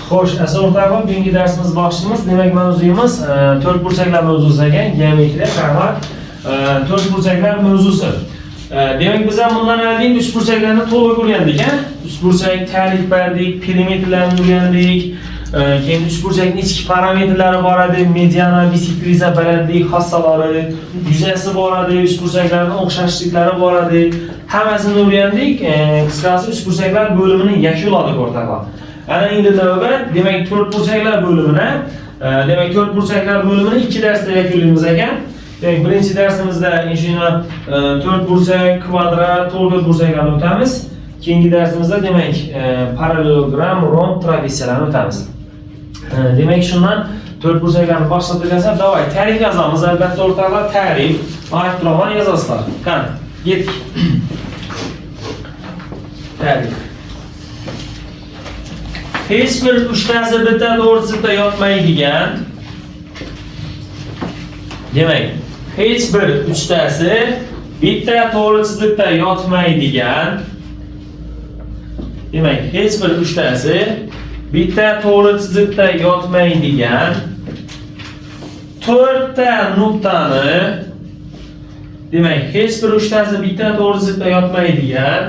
Xo'sh, aziz o'rtoqlar, bugungi darsimiz boshimiz, demak mavzuyimiz to'rt burchaklar mavzusi ekan, geometriya, qaramak, to'rt burchaklar mavzusi. Demak biz ham bundan oldin uch burchaklarni to'liq o'rgandik, uch burchak ta'rif berdik, perimetrlarni o'rgandik. Keyin uch burchakning ichki parametrlari bor edi, mediana, bisektriza, balandlik xossalari, yuzasi bor edi, uch burchaklarning o'xshashliklari bor edi. Hammasini o'rgandik. Qisqasi uch burchaklar bo'limini yakunladik o'rtoqlar. Ana endi navbat, demak to'rt burchaklar bo'limini ikki darsda yakunlaymiz ekan. Demak birinchi darsimizda shuni to'rt burchak, kvadrat, to'rt burchaklarni o'tamiz. Keyingi darsimizda demak parallelogram, romb, trapetsiyalarni o'tamiz. Demak shundan to'rt burchaklarni boshlab o'tsak, davay ta'rif yozamiz. Albatta o'rtoqlar, ta'rif, aytib yozasizlar. Qani, ketdik. Ta'rif. Hech bir uchtasi bitta to'g'risida yotmaydigan. Demak, hech bir uchtasi bitta to'g'risida yotmaydigan. Demak, hech bir uchtasi bitta to'g'risida yotmaydigan to'rtta nuqtani, demak, hech bir uchtasi bitta to'g'risida yotmaydigan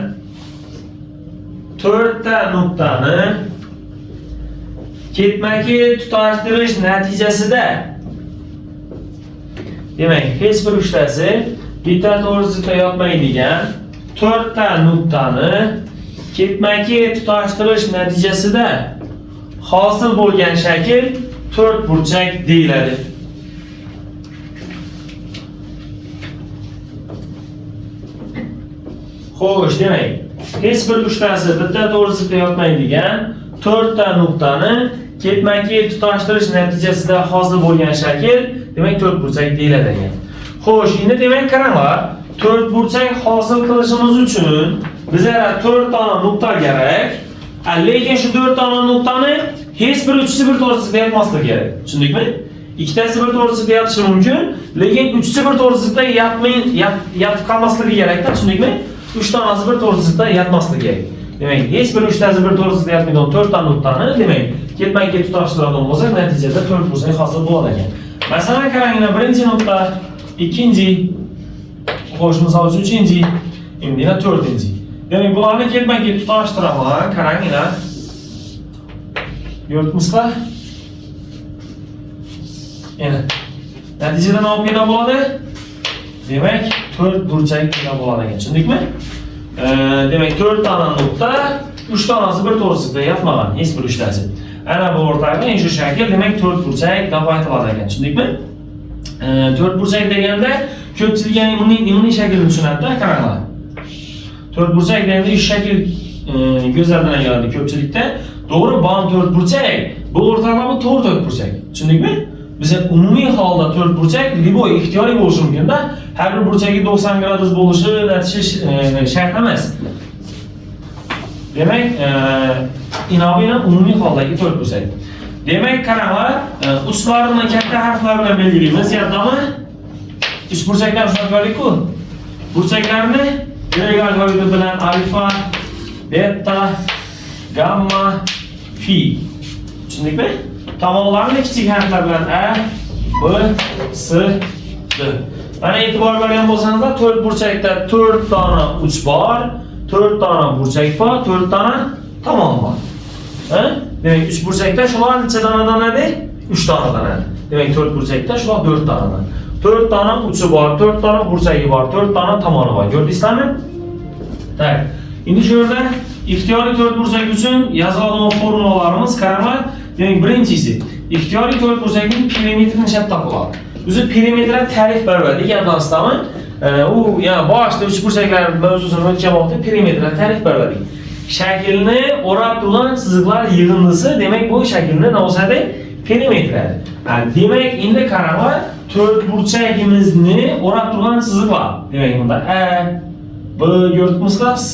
to'rtta nuqtani ketma-ket tutashtirish natijasida, demak, hech bir uchtasi bitta to'g'risida yotmaydigan to'rtta nuqtani ketma-ket tutashtirish natijasida hosil bo'lgan shakl to'rt burchak deyiladi. Xo'sh, demak, hech bir uchtasi bitta to'g'risida yotmaydigan to'rtta nuqtani ketma-ket tutashtirish natijasida hosil bo'lgan shakl, demak, to'rt burchak deyiladi ekan. Xo'sh, endi demak qaranglar, to'rt burchak hosil qilishimiz uchun bizga 4 dona nuqta kerak. Lekin shu 4 dona nuqtani hech bir uchisi bir to'g'risida yotmasligi kerak. Tushundingmi? Ikkitasi bir to'g'risida yotishi mumkin, lekin uchisi bir to'g'risida yotib qolmasligi kerak-da, tushundingmi? 3 donasi bir to'g'risida yotmasligi kerak. Demak, hech bir uchtasi bir to'g'risida yotmaydigan 4 ta nuqtani, demak, ketma-ket tutashtiradigan bo'lsak, natijada 4 burchak hosil bo'ladi ekan. Masalan, qaranglar, birinchi nuqta, ikkinchi, xo'sh, misol uchun uchinchi, endi yana to'rtinchi. Demak, bularni ketma-ket tutashtiraman. Qaranglar. Ko'rdingizlar? Endi natijada nima paydo bo'ladi? Demak, 4 burchak paydo bo'ladi ekan. Tushundingmi? Demak, 4 dona nuqta, 3 donasi bir to'g'risida yotmagan, hech bir uchtasi. Ana bu o'rtaqda shu shakl, demak, 4 burchak deb aytiladi ekan. Tushundingmi? 4 burchak deganda ko'pchilik uning shaklini tushunadi-da, qaranglar. 4 burchak deganda shu shakl ko'zlardan keladi ko'pchilikda. To'g'ri, bu 4 burchak. Bu o'rtaqda bu to'g'ri 4 burchak. Tushundingmi? Bizga umumiy holda 4 burchak liboy ixtiyoriy bo'lishi mumkin-da. Har bir burchagi 90 gradus bo'lishi shart emas. Demak, inobiy umumiy holdagi 4 burchak. Demak, qaranglar, uchlarini katta harflar bilan belgilaymiz. Yordami? Uch burchaklar shunaqalik-ku. Burchaklarni grek alfaviti bilan alfa, beta, gamma, fi. Tushundingmi? Tomonlarni kichik harflar bilan a, b, s, d. Mana e'tibor bergan bo'lsangizlar, 4 burchakda 4 dona uch bor, 4 dona burchak bor, 4 dona tomon bor. Demak, 3 burchakda shular necha donadan edi? 3 donadan edi. Demak, 4 burchakda shular 4 donadan. 4 dona uchi bor, 4 dona burchagi bor, 4 dona tomoni bor. Ko'rdingizlarmi? Tak. Endi shu yerda ixtiyoriy 4 burchak uchun yozadigan formulalarimiz qaranglar. Demak, birinchisi, ixtiyoriy 4 burchakning perimetrini ishlab topiladi. O'zi perimetrga ta'rif berdik, yodlaysizlarmi? U, ya'ni boshda 3 burchaklar mavzusini o'tgan vaqtda perimetrga ta'rif berdik. Shaklni o'rab turgan chiziqlar yig'indisi, demak, bu shaklni nima bo'ladi? Perimetr. Demak, endi qaranglar, 4 burchagimizni o'rab turgan chiziqlar. Demak, bunda a, b, ko'rdingizlar, s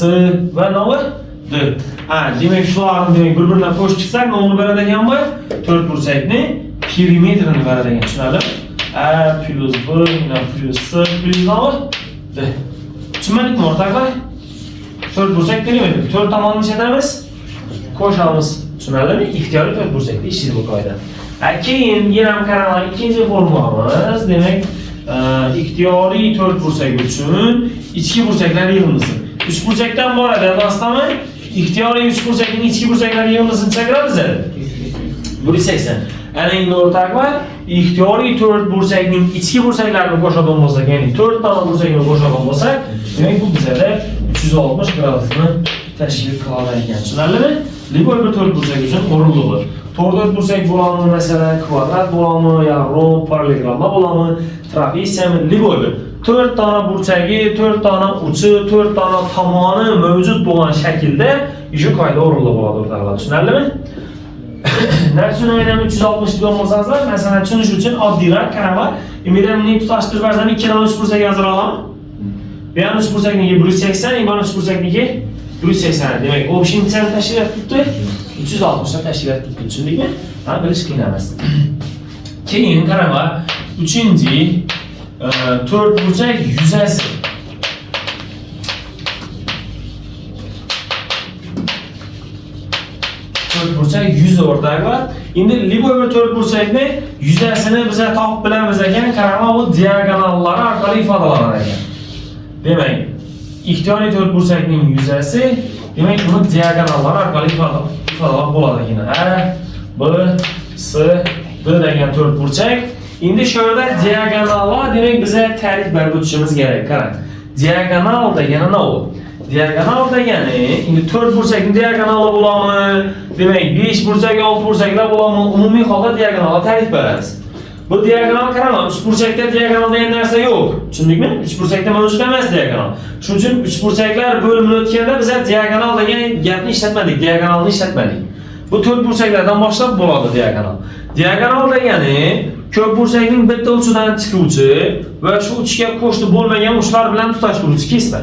va nima? D. Demak, shularni demak bir-biridan qo'shib chiqsak, nima beradigan bu? 4 burchakni perimetrini beradigan, tushunarli? A plus b plus s plus nima? D. Tushunmadingmi o'rtoqlar? 4 burchak perimetr. 4 tomonni nechadamiz? Qo'shamiz. Tushunarlimi? Ixtiyoriy to'rt bursakda ishlaydi bu qoida. Keyin yana ham qaranglar, ikkinchi formulamiz, demak, ixtiyoriy to'rt bursak uchun ichki bursaklar yig'indisi. 3 bursakdan boradi, rostmi? İhtiyari 3 bursakning ichki bursaklari yig'indisini chaqirar bizlar. 180. Ana endi o'rtoqlar, ixtiyoriy 4 bursakning ichki bursaklarini qo'shadigan bo'lsak, ya'ni 4 ta bursakni qo'shadigan bo'lsak, demak bu bizada 360 gradusni tashkil qiladi ekan. Tushunarlimi? Liboy bir 4 bursak uchun o'rinli. 4 bursak bo'lami, masalan, kvadrat bo'lami, yarim, parallelogramma bo'lami, trapetsiyami, liboy bir 4 tane burchagi, 4 tane uchi, 4 tane tomoni mavjud bo'lgan shaklda shu qoida o'rinli bo'ladi o'rtoqlar. Tushunarlimi? Narsani aynan 360 degan bo'lsangizlar, masalan, tushunish uchun oddiyroq qaranglar. Endi tutashtirib bersam 2 dan 3 bursak yoza olaman. Bu ham 3 bursakniki 180, bu ham 3 bursakniki 180. Demak, общий tashkil etibdi. 360 dan tashkil etibdi. Tushundingmi? Mana bilish qiyin emas. Keyin qaranglar, 3-chi 4 burchak yuzasi. Burchak yuzi o'rtog'lar. Endi liboy bir 4 bursakni yuzasini biz topib bilamiz ekan, qaranglar, bu diagonallari orqali ifodalanar ekan. Demak, ixtiyoriy 4 bursakning yuzasi, demak, buni diagonallari orqali ifodalab bo'ladi ekan. B, C, D degan 4 burchak. Endi shu yerda diagonallar, demak, biza ta'rif berib o'tishimiz kerak. Qarang. Diagonal degani nima u? Diagonal degani, endi 4 bursakning diagonali bo'lami? Demak, 5 burchak, 6 bursaklar bo'lami? Umumiy holda diagonalga ta'rif beramiz. Bu diagonal qaranglar, 3 burchakda diagonal degan narsa yo'q. Tushundingmi? 3 burchakda mavjud emas diagonal. Shuning uchun 3 burchaklar bo'limini o'tganda biz diagonal degan gapni ishlatmadik, diagonalni ishlatmadik. Bu 4 bursaklardan boshlab bo'ladi diagonal. Diagonal degani ko'p bursakning bitta uchidan chiquvchi va shu uchga qo'shni bo'lmagan uchlar bilan tutashtiruvchi kesma.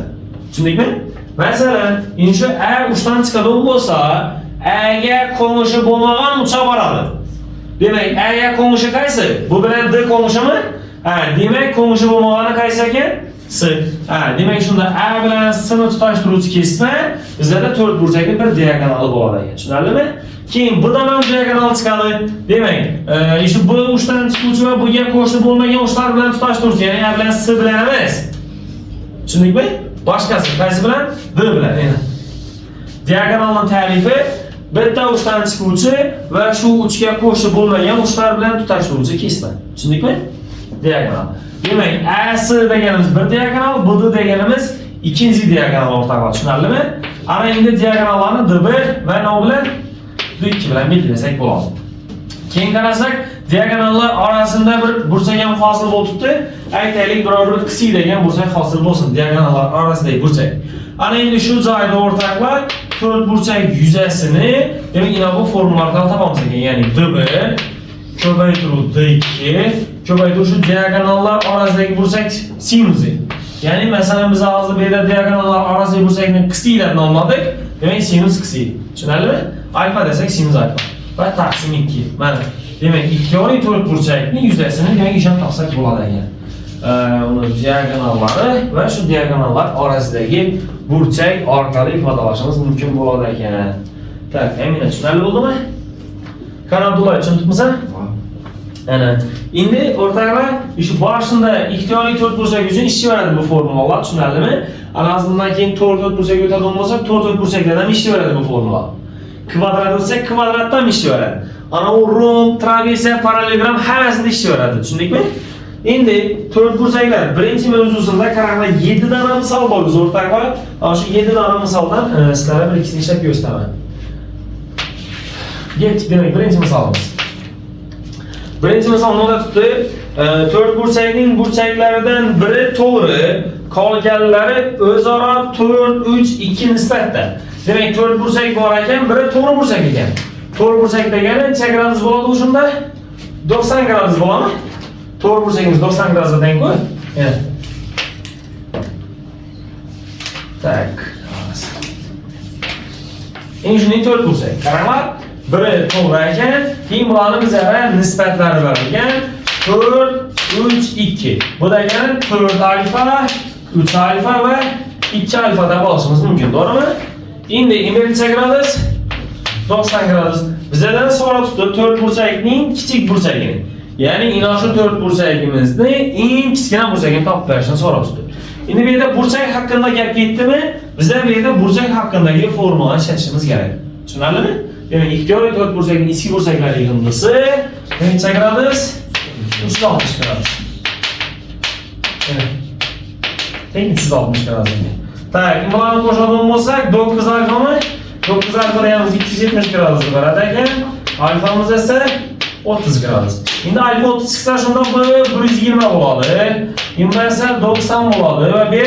Tushundingmi? Masalan, endi shu A uchdan chiqadigan bo'lsa, A ga qo'nishi bo'lmagan ucha boradi. Demak, A ga qo'nishi qaysi? Bu bilan D qo'nishimi? Demak, qo'nishi bo'lmagani qaysi ekan? C. Demak, shunda A bilan C ni tutashtiruvchi kesma bizda 4 bursakning bir diagonali bo'ladi ekan. Tushunarlimi? Keyin bundan ham diagonal chiqadi. Demak, shu bu uchdan chiquvchi va bunga qo'shni bo'lmagan uchlar bilan tutashtiruvchi, ya'ni A bilan C bilan emas. Tushundingmi? Boshqasi qaysi bilan? D bilan. Diagonalning ta'rifi bitta uchdan chiquvchi va shu uchga qo'shni bo'lmagan uchlar bilan tutashtiruvchi kesma. Tushundingmi? Diagonal. Demak, AC deganimiz bir diagonal, BD deganimiz ikkinchi diagonal o'rtog'lar. Tushunarlimi? Ana endi diagonallarni D1 va nima bilan? D2 bilan belgilasak bo'ladi. Keyin qarasak, diagonallar orasida bir burchak ham hosil bo'libdi. Aytaylik, biror bir qisi degan burchak hosil bo'lsin diagonallar orasidagi burchak. Ana endi shu joyda o'rtoqlar 4 burchak yuzasini, demak, ina bu formulalardan topamiz ekan. Ya'ni D1 ko'paytiruv D2 ko'paytiruv shu diagonallar orasidagi burchak sinusi. Ya'ni masalan biz hozir bu yerda diagonallar orasidagi burchakni qisi deb nomladik. Demak, sinus qisi. Tushunarlimi? Alfa desak sinus alfa va taqsim 2. Mana demak, ixtiyoriy 4 burchakning yuzasini demak ishon topsak bo'ladi ekan. Uni diagonallari va shu diagonallar orasidagi burchak orqali ifodalashimiz mumkin bo'ladi ekan. Tak, endi tushunarli bo'ldimi? Qani Abdulla, tushundingmi? Ana, endi o'rtoqlar, shu boshida ixtiyoriy 4 burchak uchun ishchi beradi bu formulalar, tushunarlimi? Ana azından keyin 4 burchak o'tadigan bo'lsa, 4 burchaklardan ishchi beradi bu formula. Kvadrat bo'lsa, kvadratdan ishchi beradi. Ana u rom, trapetsiya, parallelogram hammasida ishchi beradi, tushundingmi? Endi 4 bursaklar birinchi mavzusida qaranglar 7 dana misol bor biz o'rtoqlar. Ana shu 7 dana misoldan sizlarga bir ikkisini ishlab ko'rsataman. Getdik, demak, birinchi misolimiz. Birinchi misol nima tutdi? 4 burchakning burchaklaridan biri to'g'ri, qolganlari o'zaro 4, 3, 2 nisbatda. Demak, 4 burchak bor ekan, biri to'g'ri burchak ekan. To'g'ri burchak degani necha gradus bo'ladi shunda? 90 gradus bo'ladimi? To'g'ri bursagimiz 90 gradusga teng-ku. Tak. Endi shuni 4 burchak. Qaranglar, biri to'g'ri ekan, keyin bularning bizga nisbatlari berilgan. 4, 3, 2. Bu degani 4 alfa, 3 alfa va 2 alfa deb olishimiz mumkin, to'g'rimi? Endi necha gradus? 90 gradus. Bizlardan so'rabdi 4 bursakning kichik bursagini. Ya'ni ina shu 4 bursagimizni eng kichkina bursagini topib berishni so'rabdi. Endi bu yerda bursak haqida gap ketdimi? Bizlar bu yerda bursak haqidagi formulani ishlatishimiz kerak. Tushunarlimi? Demak, ixtiyoriy 4 bursakning ichki bursaklari yig'indisi necha gradus? 360 gradus. Teng 360 gradus. Tak, bularni qo'shadigan bo'lsak, 9 alfami 9 alfani 270 gradus beradi ekan. Alfamiz esa 30 gradus. Endi alfa 30 chiqsa shunda bu 120 bo'ladi. Endi esa 90 bo'ladi va bu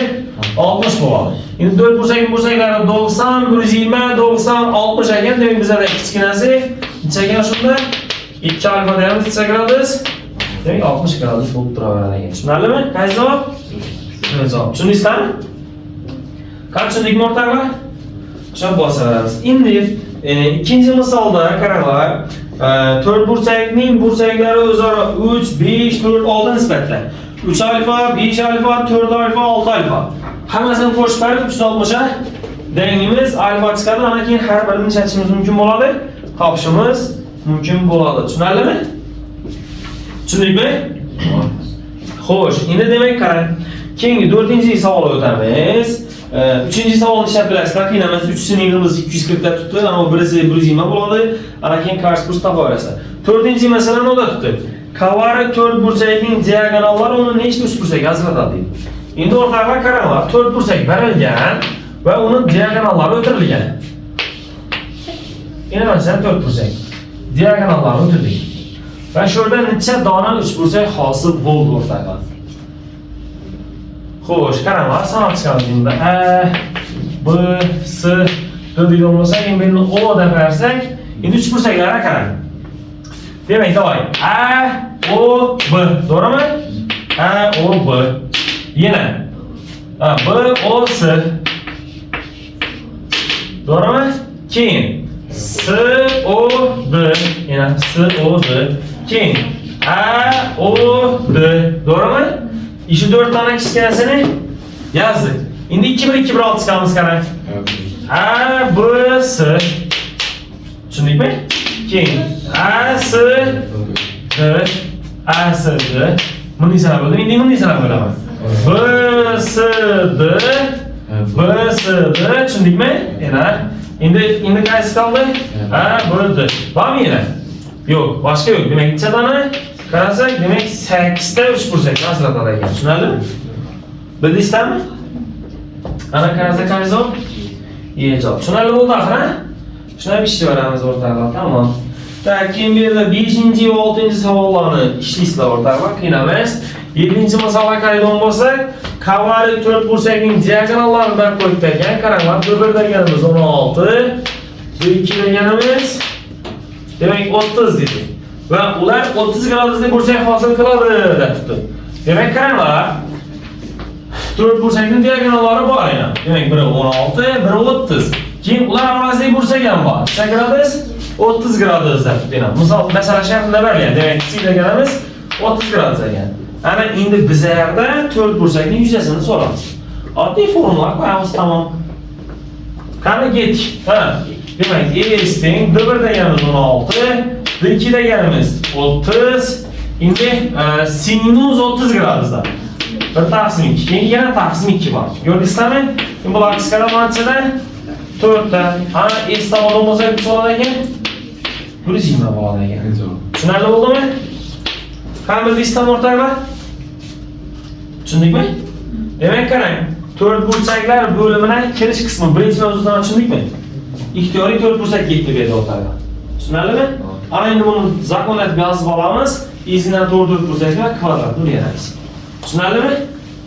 60 bo'ladi. Endi 4 bursaklari 90, 120, 90, 60 ekan. Demak bizda kichkinasi necha ekan shunda? 2 alfa deymiz 3 gradus. Demak 60 gradus bo'lib turaveradi ekan. Tushunarlimi? Qaysi javob? Javob. Tushundingizmi? Qanchalik o'rtoqlar? Shuni bosaveramiz. Endi ikkinchi misolda qaranglar. 4 bursakning bursaklari o'zaro 3, 5, 4, 6 nisbatlar. 3 alfa, 5 alfa, 4 alfa, 6 alfa. Hammasini qo'shib berib 360 a dengimiz alfa chiqadi. Ana keyin har birini ishlatishimiz mumkin bo'ladi. Topishimiz mumkin bo'ladi. Tushunarlimi? Tushundingmi? Xo'sh, endi demak qarang. Keyingi 4-chi savolga o'tamiz. 3-chi savolni ishlab bilasizlar. Qiynamiz 3-sini yig'imiz 240 ta tutdi. Ana birisi 120 bo'ladi. Ana keyin qarshi kurs topaverasizlar. 4-chi masalani o'da tutdi. Kavari 4 bursakning diagonallari uni nechta uch bursakka ajratadi deydi. Endi o'rtoqlar qaranglar, 4 bursak berilgan va uni diagonallari o'tirilgan. Endi mana 4 bursak. Diagonallari o'tirilgan. Va shu yerda necha dona uch bursak hosil bo'ldi o'rtoqlar? Xo'sh, qaranglar, sanab chiqamiz endi. A, B, C, D degan bo'lsak, endi buni O deb bersak, endi uch bursaklarga qarang. Demak, davay. A, O, B. To'g'rimi? A, O, B. Yana. B, O, C. To'g'rimi? Keyin C, O, D. Yana C, O, D. Keyin A, O, D. To'g'rimi? Shu 4 tane kichkinasini yozdik. Endi 2-1-2-1-6 chiqamiz qarang. A, B, C. Tushundingmi? Keyin A, C, D, A, C, D. Buni sanab bo'ldim. Endi buni sanab bo'laman. B, C, D, B, C, D. Tushundingmi? Endi qaysi qoldi? A, B, D. Bormi yana? Yo'q, boshqa yo'q. Demak, necha dona? Qarasak, demak 8 ta 3 bursak ajratadi ekan. Tushunarlimi? Bildingizmi? Ana qarasak qanday javob? Javob. Tushunarli bo'ldi axir, shunday ishlayveramiz o'rtoqlar. Tamom. Tak, keyin bu yerda 5-chi va 6-chi savollarni ishlaysizlar o'rtoqlar, qiynamas. 7-chi misolga qaraydigan bo'lsak, kavari 4 bursakning diagonallarini berib qo'yibdi ekan. Qaranglar, 1 deganimiz 16, 2 deganimiz demak 30 dedi. Va ular 30 gradusli bursak hosil qiladi deb tutdi. Demak, qaranglar. 4 bursakning diagonallari bor edi. Demak, biri 16, biri 30. Keyin ular orasidagi bursak ham bor. Necha gradus? 30 gradus deb tutdi. Misol, masalan, shaklda berilgan. Demak, C deganimiz 30 gradus ekan. Ana endi biz yerda 4 bursakning yuzasini so'raymiz. Oddiy formula qo'yamiz, tamom. Qani ketdik. Demak, S teng D1 deganimiz 16, D2 deganimiz 30. Endi sinus 30 gradusda. 1 taqsim 2. Keyin yana taqsim 2 bor. Ko'rdingizmi? Endi bular qisqaramachida 4 ta. Ana S tomondan bo'lsa bu bo'ladi ekan. 120 bo'ladi ekan. Tushunarli bo'ldimi? Qani bildingizmi o'rtoqlar? Tushundingmi? Demak, qarang. 4 bursaklar bo'limining kirish qismi birinchi mavzudan tushundikmi? İhtiyori 4 bursak ketdi bu yerda o'rtoqlar. Tushunarlimi? Ana endi buni zakonat yozib olamiz. Izidan 4 bursak va kvadratni o'rganamiz. Tushunarlimi?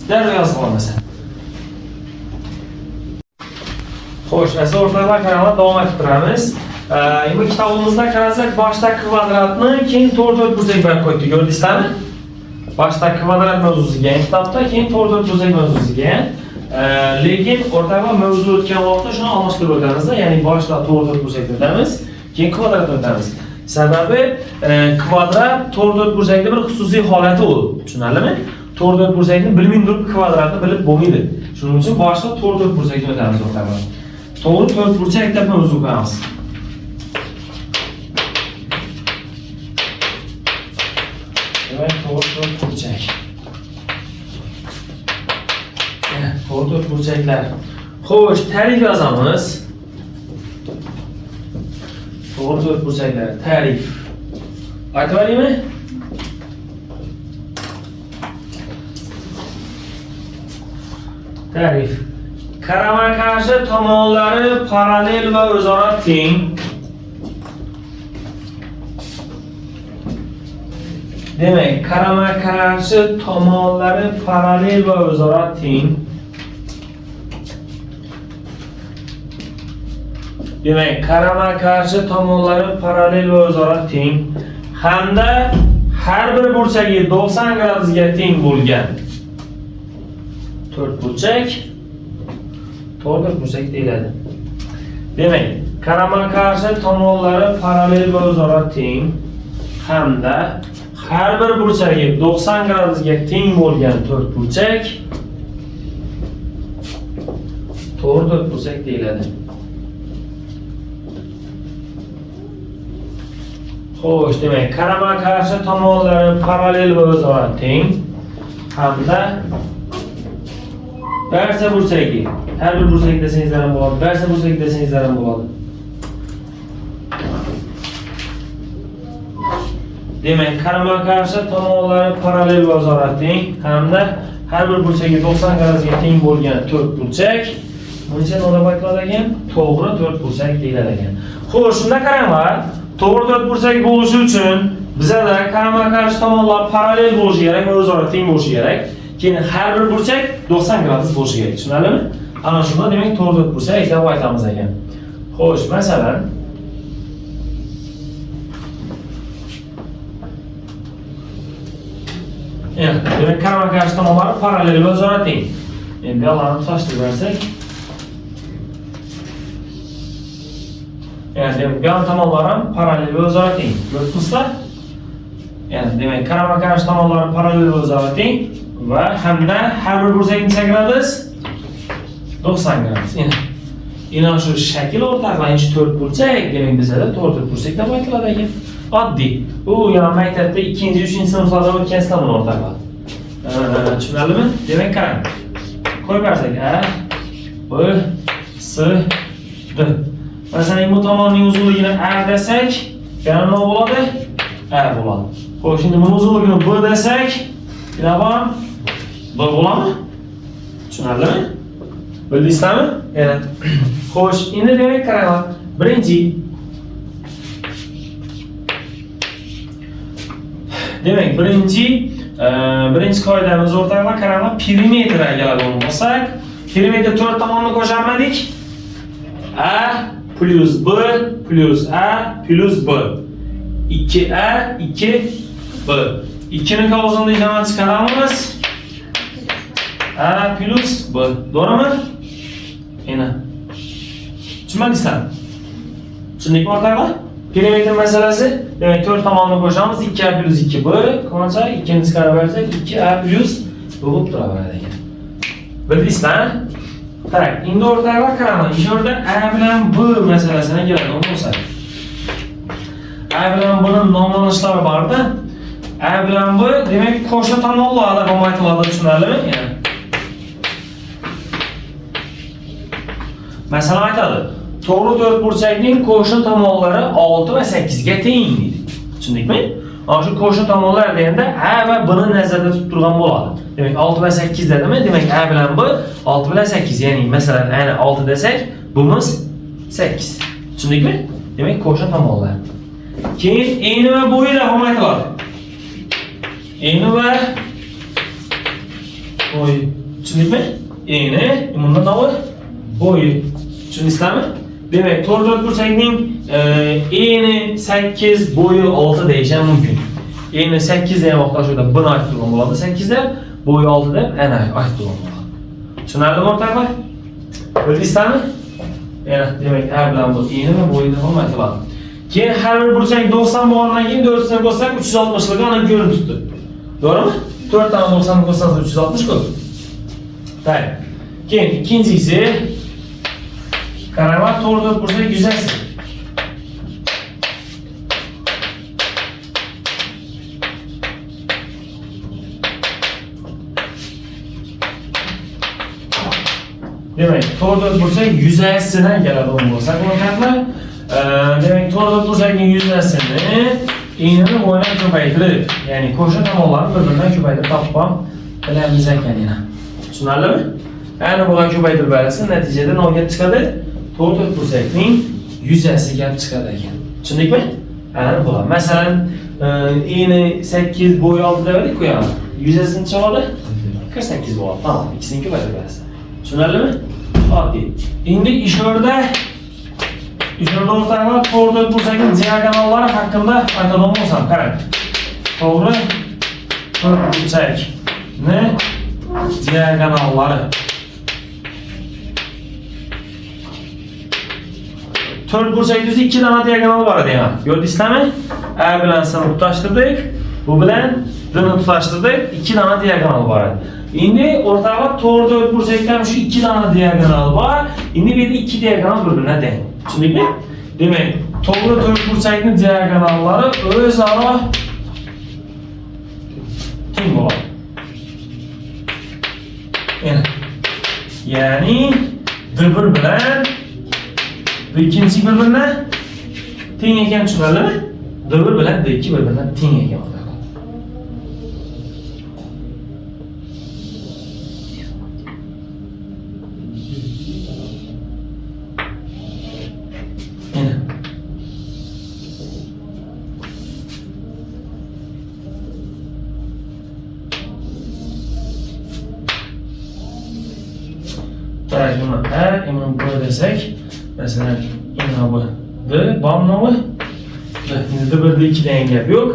Darrov yozib olmasan. Xo'sh, asa o'rtoqlar, qaranglar, davom etib turamiz. Endi kitobimizda qarasak, boshda kvadratni, keyin 4 bursak berib qo'ydik, ko'rdingizmi? Boshda kvadrat mavzusiga, kitobda keyin 4 bursak mavzusiga. Lekin o'rtoqlar, mavzu o'tgan vaqtda shuni almashtirib o'tamiz-da, ya'ni boshda 4 bursak o'tamiz, keyin kvadrat o'tamiz. Sababi kvadrat 4 bursakning bir xususiy holati u. Tushunarlimi? 4 bursakni bilmay turib kvadratni bilib bo'lmaydi. Shuning uchun boshda 4 bursakni o'tamiz o'rtoqlar. To'g'ri 4 bursak deb mavzu qo'yamiz. to'rt burchak. To'rt burchaklar. Xo'sh, tarif yozamiz. To'rt burchaklar, tarif. Aytib beraymi? Tarif. Qarama-qarshi tomonlari parallel va o'zaro teng. Demak, qarama-qarshi tomonlari parallel va o'zaro teng. Demak, qarama-qarshi tomonlari parallel va o'zaro teng hamda har bir burchagi 90 gradusga teng bo'lgan to'rt burchak deyiladi. Demak, qarama-qarshi tomonlari parallel va o'zaro teng hamda har bir burchagi 90 gradusga teng bo'lgan to'rt burchak deyiladi. Xo'sh, demak, qarama-qarshi tomonlari parallel va o'zaro teng hamda barcha burchagi, har bir burchak desangizlar ham bo'ladi, barcha burchak desangizlar ham bo'ladi. Demak, qarama-qarshi tomonlari parallel va o'zaro teng hamda har bir burchagi 90 gradusga teng bo'lgan to'rt burchak buncha nolab aytiladi ekan? To'g'ri to'rt burchak deyiladi ekan. Xo'sh, shunda qaranglar. To'g'ri to'rt burchak bo'lishi uchun bizada qarama-qarshi tomonlar parallel bo'lishi kerak va o'zaro teng bo'lishi kerak. Keyin har bir burchak 90 gradus bo'lishi kerak. Tushunarlimi? Ana shunda demak to'g'ri to'rt burchak deb aytamiz ekan. Xo'sh, masalan, demak qarama-qarshi tomonlar parallel va o'zaro teng. Endi bu yoqlarni tutashtirib bersak, demak, bu tomonlar ham parallel va o'zaro teng. Ko'rdingizlar? Demak, qarama-qarshi tomonlar parallel va o'zaro teng va hamda har bir burchak necha gradus? 90 gradus. Yana shu shakl o'rtaqlanishi to'rt burchak, demak bizada to'rt burchak deb aytiladi ekan. Oddiy. U yana maktabda 2-3 sinflarda o'tkansizlar buni o'rtaqlab. Tushunarlimi? Demak, qarang. Qo'yib bersak, A, B, S, D. Masalan, bu tomonning uzunligini A desak, yana nima bo'ladi? A bo'ladi. Xo'sh, endi buni uzunligini B desak, yana ham B bo'ladimi? Tushunarlimi? Bildingizmi? Xo'sh, endi demak qaranglar. Birinchi qoidamiz o'rtaqlar qaranglar, perimetrga keladigan bo'lsak, perimetr 4 tomonni qo'sharmadik. A plus B plus A plus B. 2A 2B. 2 ni kovuzini ijaraga chiqaramiz. A plus B. To'g'rimi? Mana. Tushundingizmi? Tushundikmi o'rtaqlar? Perimetr masalasi, demak 4 tomonni qo'shamiz, 2A plus 2B, qancha? 2 ni chiqarib bersak, 2A plus B bo'lib turaveradi ekan. Bildingizmi? Tak, endi o'rtaqlar qaranglar, o'sha yerda A bilan B masalasini keladigan bo'lsak. A bilan B ning nomlanishlari bor-da. A bilan B demak qo'shni tomonlar deb aytiladi, tushunarlimi? Masalan aytadi. To'g'ri to'rt burchakning qo'shni tomonlari 6 va 8 ga teng deydi. Tushundikmi? Ana shu qo'shni tomonlar deganda A va B ni nazarda tutib turgan bo'ladi. Demak 6 va 8 dedimi? Demak A bilan B 6 bilan 8, ya'ni masalan ayni 6 desak, bumuz 8. Tushundikmi? Demak qo'shni tomonlar. Keyin eni va bo'yida ham aytiladi. Eni va bo'y. Tushundikmi? Eni, bunda nima? Bo'yi. Tushundingizmi? Demak, to'rt burchakning eni 8, bo'yi 6 deyishim mumkin. Eni 8 ham o'xshashda buni aytib turgan bo'ladi 8 deb, bo'yi 6 deb ana aytib turgan bo'ladi. Tushunarlimi o'rtoqlar? Bildingizmi? Demak, A bilan bu eni va bo'yida ham aytiladi. Keyin har bir burchak 90 bo'lgandan keyin 4 ni qo'shsak 360 lik aniq ko'rinib turibdi. To'g'rimi? 4 dan 90 ni qo'shsangiz 360 ku. Tay. Keyin ikkinchisi qaranglar, to'rt burchak yuzasi. Demek, to'g'ri bo'lsa yuzasidan keladi bo'lsa, ko'rganlar. Demek, to'g'ri bo'lsa yuzasini iğneni bo'ylab ko'paytirib, ya'ni qo'shni tomonlarni bir-biridan ko'paytirib topib bilamiz ekan yana. Tushunarlimi? Ana bu ko'paytirib bersa, natijada nima chiqadi? To'g'ri bo'lsaning yuzasi kelib chiqadi ekan. Tushundingmi? Ana bu. Masalan, iğne 8 bo'y oldi dedik qo'yamiz. Yuzasini chiqadi 48 bo'ladi. Tamam, ikkisini ko'paytirib bersa. Tushunarlimi? Oddiy. Endi ishlarda o'rtalar to'g'ri bo'lsaning diagonallari haqida aytadigan bo'lsam, qarang. To'g'ri bo'lsakni diagonallari 4 bo'lsakda 2 dona diagonal bor edi ham. Ko'rdingizmi? A bilan S tutashtirdik, bu bilan D ni tutashtirdik, 2 dona diagonal bor edi. Endi o'rtaga to'g'ri bo'lsakdan shu 2 dona diagonal bor. Endi bu yerda 2 diagonal bir-biriga teng. Tushundingmi? Demak, to'g'ri bo'lsakning diagonallari o'zaro teng bo'ladi. Ya'ni D1 bilan ikkinchi bir-birine teng ekan, tushunarlimi? D1 bilan D2 bir-biridan teng ekan. Buni A, emin B desak, masalan, ina bu D, bomnovi D. Endi D1 D2 degan gap yo'q.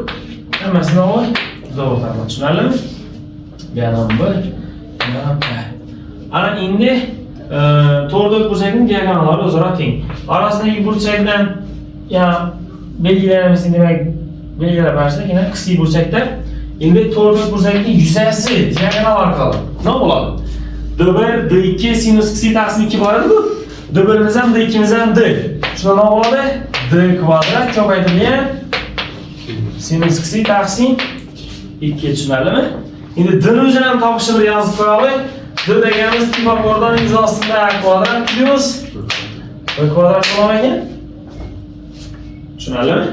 Hammasini ol, D o'rtaga tushunarlimi? Yana B, yana A. Ana endi to'g'ri burchakning diagonallari o'zaro teng. Orasidagi burchakdan yana belgilarimizning demak belgilab bersak, yana qisqiy burchakda endi to'g'ri burchakning yuzasi diagonal orqali nima bo'ladi? D1, D2 sinus qisqiy taqsim 2 bor edi-ku. D1'imiz ham D2'miz ham D. Shunda nima bo'ladi? D kvadrat ko'paytirilgan sinus qisqiy taqsim 2 tushunarlimi? Endi D ni o'zini ham topishni bir yozib qo'yaylik. D deganimiz Pifagordan izosida A kvadrat plus B kvadrat bo'lar ekan. Tushunarlimi?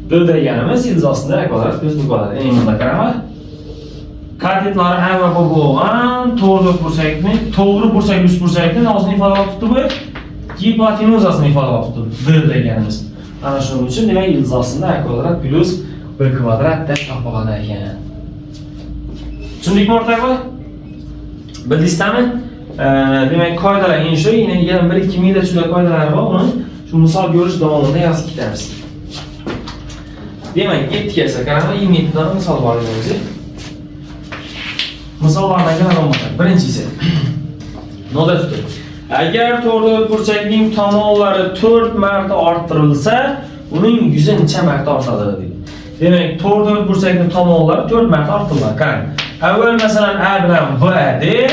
D deganimiz izosida A kvadrat plus B kvadrat. Endi bunda qarang. Katetlar A va B bo'lgan to'g'ri burchak yuz burchakni o'zini ifodalab turibdi bu. Gipotenuzasini ifodalab turibdi D deganimiz. Ana shuning uchun demak ilzosida A kvadrat plus B kvadrat deb topiladi ekan. Tushundikmi o'rtoqlar? Bildingizmi? Demak qoidalar endi shu, yana 1-2 mingda juda qoidalari bor, uni shu misol ko'rish davomida yozib ketamiz. Demak, 7 kelsa qarang, 27 dan misol bor edi. Misollardan gapiramiz. Birinchisi. Noda tuting. Agar to'g'ri burchakning tomonlari 4 marta orttirilsa, uning yuzi necha marta ortadi deydi. Demak, to'g'ri burchakning tomonlari 4 marta orttiriladi. Qarang. Avval masalan A bilan B deb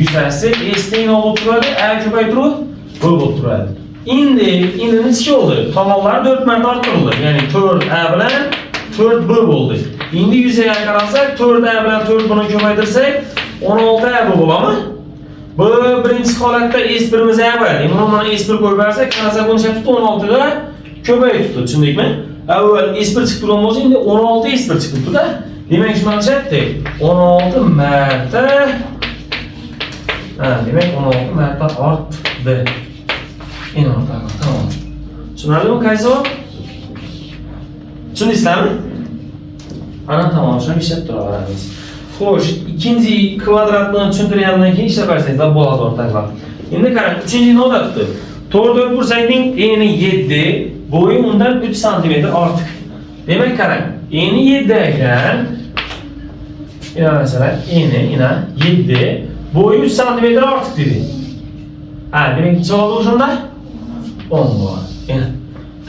yuzasi S teng bo'lib turadi, A ko'paytirib B bo'lib turadi. Endi necha bo'ldi? Tomonlar 4 marta orttirildi. Ya'ni 4 A bilan 4 B bo'ldi. Endi yuzaga qarasak, 4 A bilan 4 buni ko'paytirsak, 16 A bo'ladimi? Bu birinchi holatda S1miz A bor. Endi mana S1 qo'yib bersak, qarasak buni shart 16 ga ko'payib turibdi, tushundingmi? Avval S1 chiqib turgan bo'lsa, endi 16 S1 chiqib turibdi-da. Demak, shuni aytdi. 16 marta demak 16 marta ortdi. Endi ortadi. Tamam. Tushunarlimi, qaysi? Tushundingizmi? Ana tamam, shuni ishlab turaveramiz. Xo'sh, ikkinchi kvadratni tushuntirgandan keyin ishlab bersangiz bo'ladi o'rtoqlar. Endi qarang, uchinchi nodda tutdi. To'g'ri bursakning eni 7, bo'yi undan 3 sm ortiq. Demak, qarang, eni 7 ekan. Yana masalan, eni 7, bo'yi 3 sm ortiq dedi. Demak, javob o'shanda 10 bor.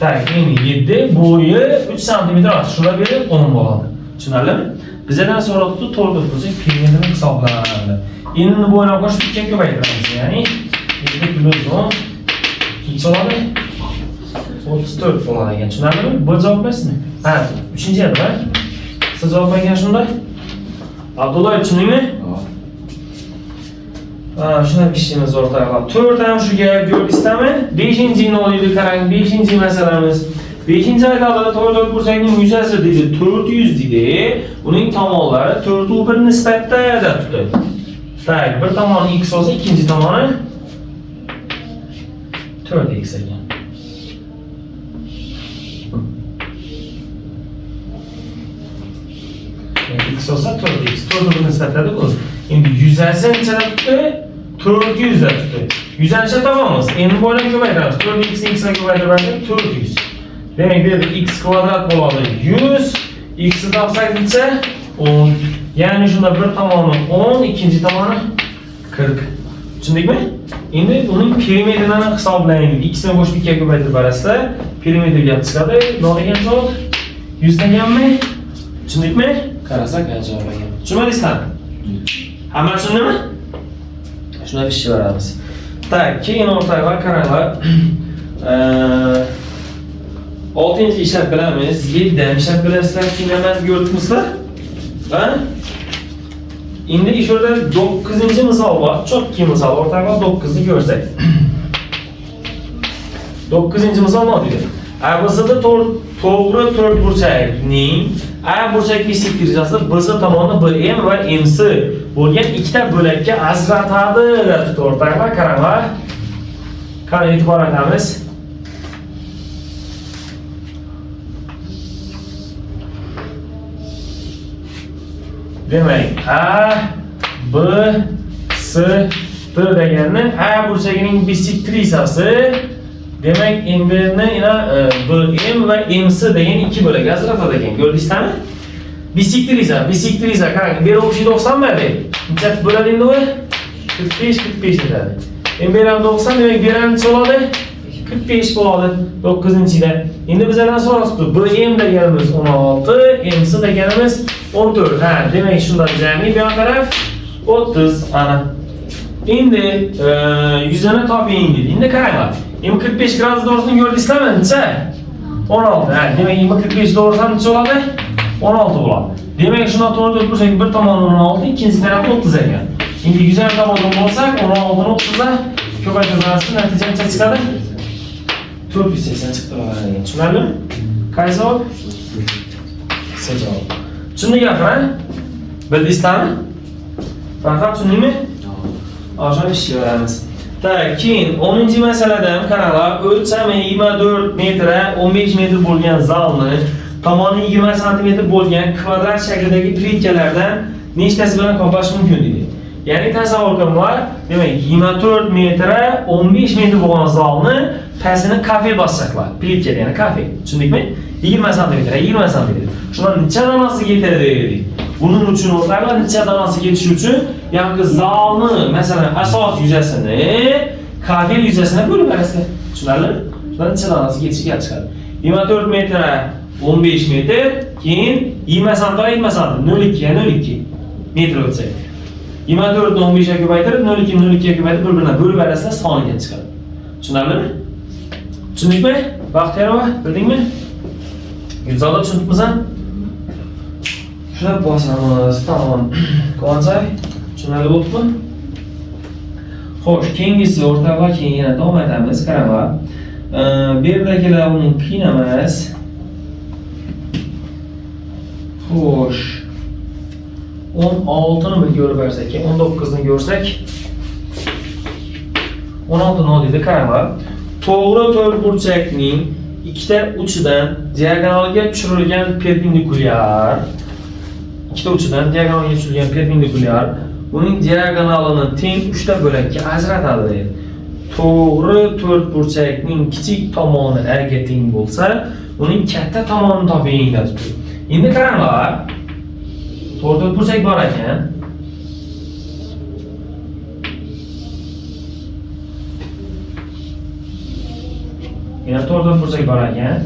Tak, eni 7, bo'yi 3 sm ortiq. Shuna berib 10 bo'ladi. Tushunarlimi? Bizdan so'rabdi, to'g'ri bo'lsa, kelganini hisoblanadi. Endi bo'yni qo'shib 2 ga ko'paytiramiz. Ya'ni 7 plus 10 hisoblanadi. 34 bo'ladi ekan. Tushunarlimi? Bu javob emasmi? Uchinchi edi, ha? Siz javob bergan shunda? Abdulla, tushundingmi? Shuna bir ishimiz o'rtoqlar. 4 ham shu gap ko'rdingizmi? 5-ni oldik, qarang, 5-chi masalamiz. 5-chi aytadi, to'g'ri ko'rsakning yuzasi deydi 400 deydi. Uning tomonlari 4:1 nisbatda deb tutadi. Tak, bir tomoni x olsa, ikkinchi tomoni 4x ekan. X olsa 4x, 4:1 nisbatda-ku. Endi yuzasi nechada tutdi? 400 da tutdi. 100 necha topamiz? Endi bo'ylab ko'paytiramiz. 4x ni x ga ko'paytirsak 400. Demak, bu yerda x kvadrat bo'ladi 100, x ni topsak necha? 10. Ya'ni shunda bir tomoni 10, ikkinchi tomoni 40. Tushundikmi? Endi uning perimetrini hisoblaymiz. X ni qo'shib 2 ga ko'paytirib berasizda, perimetrga chiqadi. Nima degan javob? 100 deganmi? Tushundikmi? Qarasak javob ekan. Tushunmadingizmi? Hamma tushundimi? Shuna bir ish beramiz. Tak, keyin o'rtaga qaranglar. 6-chi ishlab bilamiz, 7-dan ishlab bilasizlar, keyin emas ko'rdingizlar? Ha? Endi ish o'rda 9-chi misol bor. Cho'tki misol o'rtaga 9-ni ko'rsak. 9-chi misol nima deydi? ABC'da to'g'ri 4 burchakning A burchak bisektirjasi BC tomoni BM va MC bo'lgan ikkita bo'lakka ajratadi deb turibdi o'rtoqlar. Qaranglar. Qani e'tibor etamiz. Demak, A, B, C, D deganni A burchagining bisektrisasi, demak, MB'ni BM va MC degan ikki bo'lak ajratadi ekan. Ko'rdingizmi? Bisektriza, qarang, beri o'shi 90 berdi. Necha bo'ladi endi u? 45 etadi. MB ham 90, demak, beri ham bo'ladi 45 bo'ladi 9-da. Endi bizlardan so'rashibdi. BM deganimiz 16, MC deganimiz 14. Ha, demak, shunda jami bu taraf 30 ana. Endi 100 ni toping dedi. Endi qaranglar. 45 gradus doğrusunu gördüysizmi? Necha? 16. Ha, demak 45 doğrusu necha bo'ladi? 16 bo'ladi. Demak, shuni to'g'ri ko'rsak, bir tomoni 16, ikkinchi tarafi 30 ekan. Endi 100 ni tomondan bo'lsak, 16 ni 30 ga ko'paytirib natija necha chiqadi? 480 chiqdi ekan. Tushunarlimi? Qaysi javob? C javob. Tushundingmi gapni? Bildingizmi? Faqat tushundingmi? Hozir ish ko'ramiz. Tak, keyin 10-chi masalada ham qaranglar, o'lchami 24 metr, 15 metr bo'lgan zalni tomoni 20 sm bo'lgan kvadrat shaklidagi plitkalardan nechtasi bilan qoplash mumkin dedi. Ya'ni tasavvur qilinglar, demak 24 metr, 15 metr bo'lgan zalni pastini kafe bossaklar, plitka ya'ni kafe. Tushundingmi? 20 sm, 20 sm. Shundan necha donasi yetarli dedi. Buning uchun o'rtalar necha donasi yetishi uchun yangi zalni, masalan, asos yuzasini kafe yuzasini bo'lib berasiz. Tushunarlimi? Shundan necha donasi yetishiga chiqadi. 24 metr, 15 metr, keyin 20 sm, 20 sm, 0,2 metr o'tsa. 24 ni 15 ga ko'paytirib, 0,2 ni 0,2 ga ko'paytirib bir-biridan bo'lib berasiz, soniga chiqadi. Tushunarlimi? Tushundingmi? Baxtiyorova, bildingmi? Yuzada tushundingmi? Shuna bosamiz, tamam. Qanday? Tushunarli bo'ldimi? Xo'sh, keyingisi o'rtalar, keyin yana davom etamiz. Qaranglar. Bu yerdagilar uning qiyin emas. Xo'sh. 16 ni bir ko'rib bersak, 19 ni ko'rsak 16 ni oldik, qaranglar. To'g'ri to'rtburchakning ikkita uchidan diagonalga tushirilgan perpendikulyar, ikkita uchidan diagonalga tushirilgan perpendikulyar uning diagonalini teng 3 ta bo'lakka ajratadi. To'g'ri to'rtburchakning kichik tomoni A ga teng bo'lsa, uning katta tomonini toping dedi. Endi qaranglar. To'g'ri to'rtburchak bor ekan. Yana to'g'ri burchak bor ekan.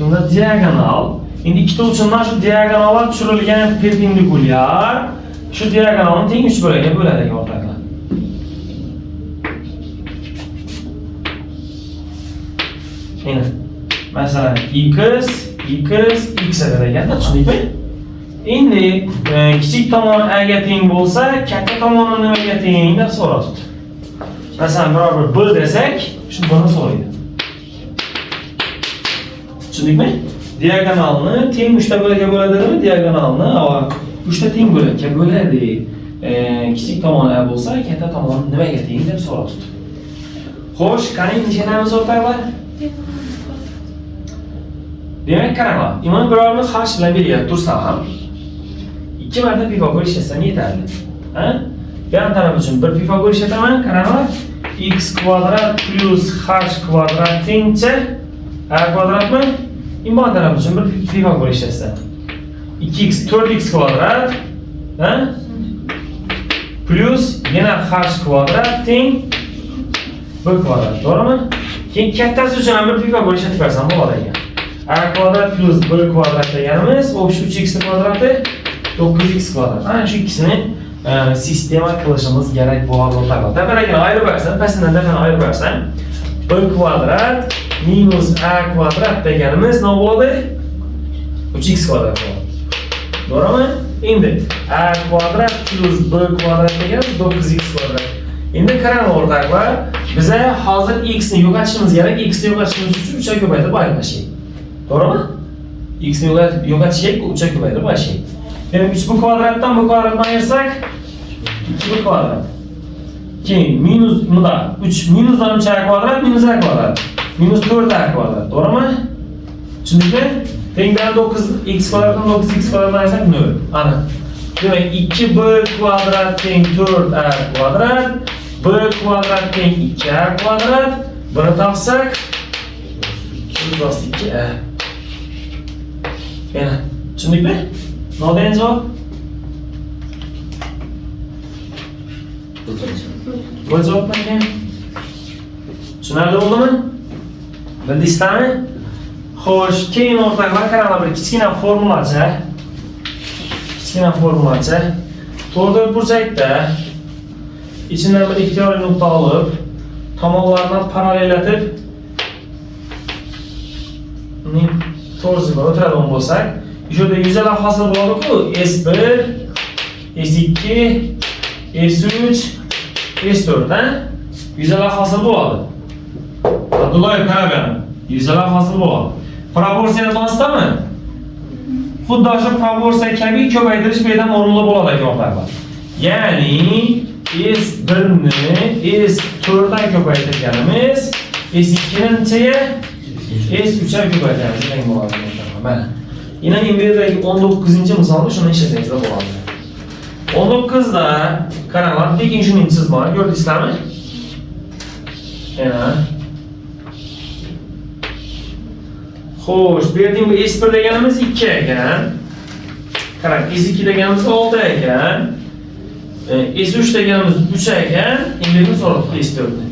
Unda diagonal. Endi ikkita uchundan shu diagonallar tushirilgan perpendikulyar shu diagonalning teng 3 bo'lakka bo'ladi ekan o'rtoqlar. Endi masalan x degan tushundingmi? Endi kichik tomoni A ga teng bo'lsa, katta tomoni nimaga teng deb so'rashdi. Masalan, biror bir B desak, shu buni so'raydi. Tushundingmi? Diagonalni teng 3 ta bo'lakka bo'ladimi? Diagonalni 3 ta teng bo'lakka bo'ladi. Kichik tomoni A bo'lsa, katta tomoni nimaga teng deb so'rabdi. Xo'sh, qani nishonamiz o'rtoqlar? Demak, qaranglar. Imon birovni qarshi bilan belgilab tursam ham 2 marta Pifagor ishlatsam yetarli. Ha? Yan taraf uchun bir Pifagor ishlataman, qaranglar. X kvadrat plus h kvadrat tengcha a kvadratmi? Imon taraf uchun bir Pifagor ishlatsam. 2x 4x kvadrat, ha? Plus yana h kvadrat teng b kvadrat, to'g'rimi? Keyin kattasi uchun ham bir Pifagor ishlatib bersam bo'ladi ekan. A kvadrat plus b kvadrat deganimiz общий 3x kvadrati 9x kvadrat. Ana shu ikkisini sistema qilishimiz kerak bo'ladi o'rtoqlar. Tepadagiini ayirib bersam, pastidan tepani ayirib bersam, b kvadrat minus a kvadrat deganimiz nima bo'ladi? 3x kvadrat bo'ladi. To'g'rimi? Endi a kvadrat plus b kvadrat deganimiz 9x kvadrat. Endi qarang o'rtoqlar, biza hozir x ni yo'qotishimiz kerak. X ni yo'qotishimiz uchun 3 ga ko'paytirib ayirishimiz. To'g'rimi? X ni yo'qotishga 3 ga ko'paytirib ayirishimiz. Demak, 3 bu kvadratdan bu kvadratni ayirsak 2 bu kvadrat. Keyin minus bunda 3 minusdan 3a kvadrat minus a kvadrat. Minus 4a kvadrat. To'g'rimi? Tushundingmi? Tengdan 9x kvadratdan 9x kvadratni ayirsak 0. Ana. Demak, 2b kvadrat teng 4a kvadrat, b kvadrat teng 2a kvadrat. Buni topsak 2a. Yana, tushundingmi? No'dan javob? Bu javob nega? Tushunarli bo'ldimi? Bildingizmi? Xo'sh, keyin o'rtoqlar, qaranglar, bir kichkina formulacha. To'g'ri burchakda ichidan bir ixtiyoriy nuqta olib, tomonlarni parallellatib uning to'g'risiga o'tiradigan bo'lsak, yuqorida yuzalar hosil bo'ladi-ku, S1, S2, S3, S4 ha? Yuzalar hosil bo'ladi. Abdullayev qarang, yuzalar hosil bo'ladi. Proporsiyani to'g'risimi? Xuddi o'sha proporsiya kabi ko'paytirish bu yerdan o'rinli bo'ladi ekan o'rtoqlar. Ya'ni S1 ni S4 dan ko'paytirganimiz S2 ni nechaga? S3 ga ko'paytiramiz degan bo'ladi o'rtoqlar. Mana. Yana Inberdagi 19-misolni shuni ishlasangiz bo'ladi. 19 da qaranglar, tekin shuning chizmani ko'rdingizmi? Yana. Xo'sh, bu yerda bu S1 deganimiz 2 ekan. Qarang, S2 deganimiz 6 ekan. S3 deganimiz 3 ekan. Endi buni so'rayapti S4 ni.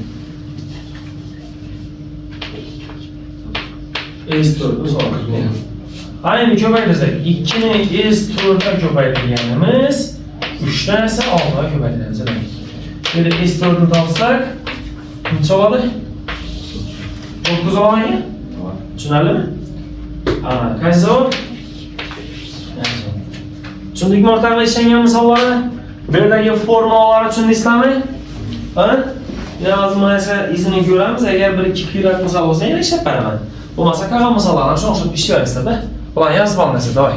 S4 ni so'rayapti. Ana endi ko'paytirsak, 2 ni S4 ga ko'paytirganimiz 3 dan esa 6 ga ko'paytiramiz. Endi S4 ni topsak, necha bo'ladi? 9 olmaymi? Tushunarlimi? Ana, qaysi javob? Tushundikmi o'rtoqlar ishlangan misollarni? Bu yerdagi formulalarni tushundingizmi? Ha? Yozma esa izini ko'ramiz. Agar 1-2 kuyrak misol bo'lsa, yana ishlab beraman. Bo'lmasa, qolgan misollarni shu o'xshatib ishlayversiz-da. Bularni yozib olinglar, davay.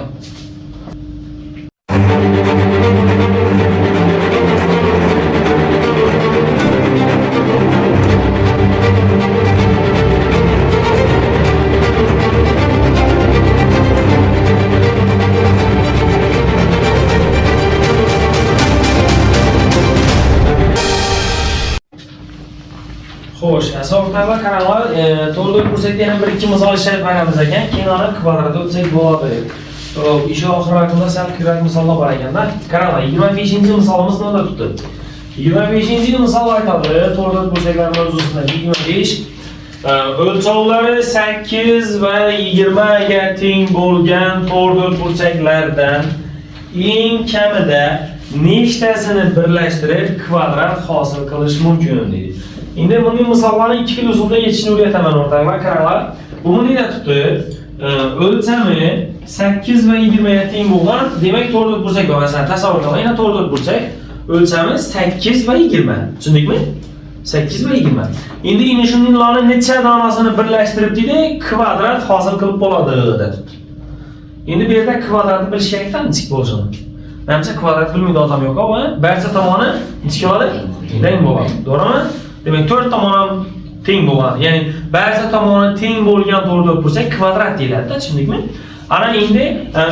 Xo'sh, asosan qaranglar, to'g'ri ko'rsatgan ham 1-2 misol ishlab beramiz ekan. Kenoni kvadratga o'tsak bo'ladi. Ish oxir vaqtida sal kerak misollar bor ekanda. Qaranglar, 25-misolimiz nima tutdi? 25-misol aytadi, to'g'ri ko'rsatgan mavzusida 25. O'lchovlari 8 va 20 ga teng bo'lgan to'g'ri burchaklardan eng kamida nechtasini birlashtirib kvadrat hosil qilish mumkin deydi. Endi buning misollarni 2 xil usulda yechishni o'rgataman o'rtoqlar. Qaranglar, bu nima tutdi? O'lchami 8 va 20 ga teng bo'lgan, demak to'g'ri burchak bor. Masalan, tasavvur qiling, yana to'g'ri burchak o'lchami 8 va 20. Tushundingmi? 8 va 20. Endi ina shuninglarni necha donasini birlashtirib deydi, kvadrat hosil qilib bo'ladi dedi. Endi bu yerda kvadratni bilish kerak-da, necha bo'lishini. Menimcha kvadrat bilmaydi odam yo'q, va barcha tomoni necha bo'ladi? Teng bo'ladi. To'g'rimi? Demak, 4 tomon ham teng bo'ladi. Ya'ni barcha tomoni teng bo'lgan to'g'ri bo'lsak kvadrat deyiladi-da, tushundingmi? Ana endi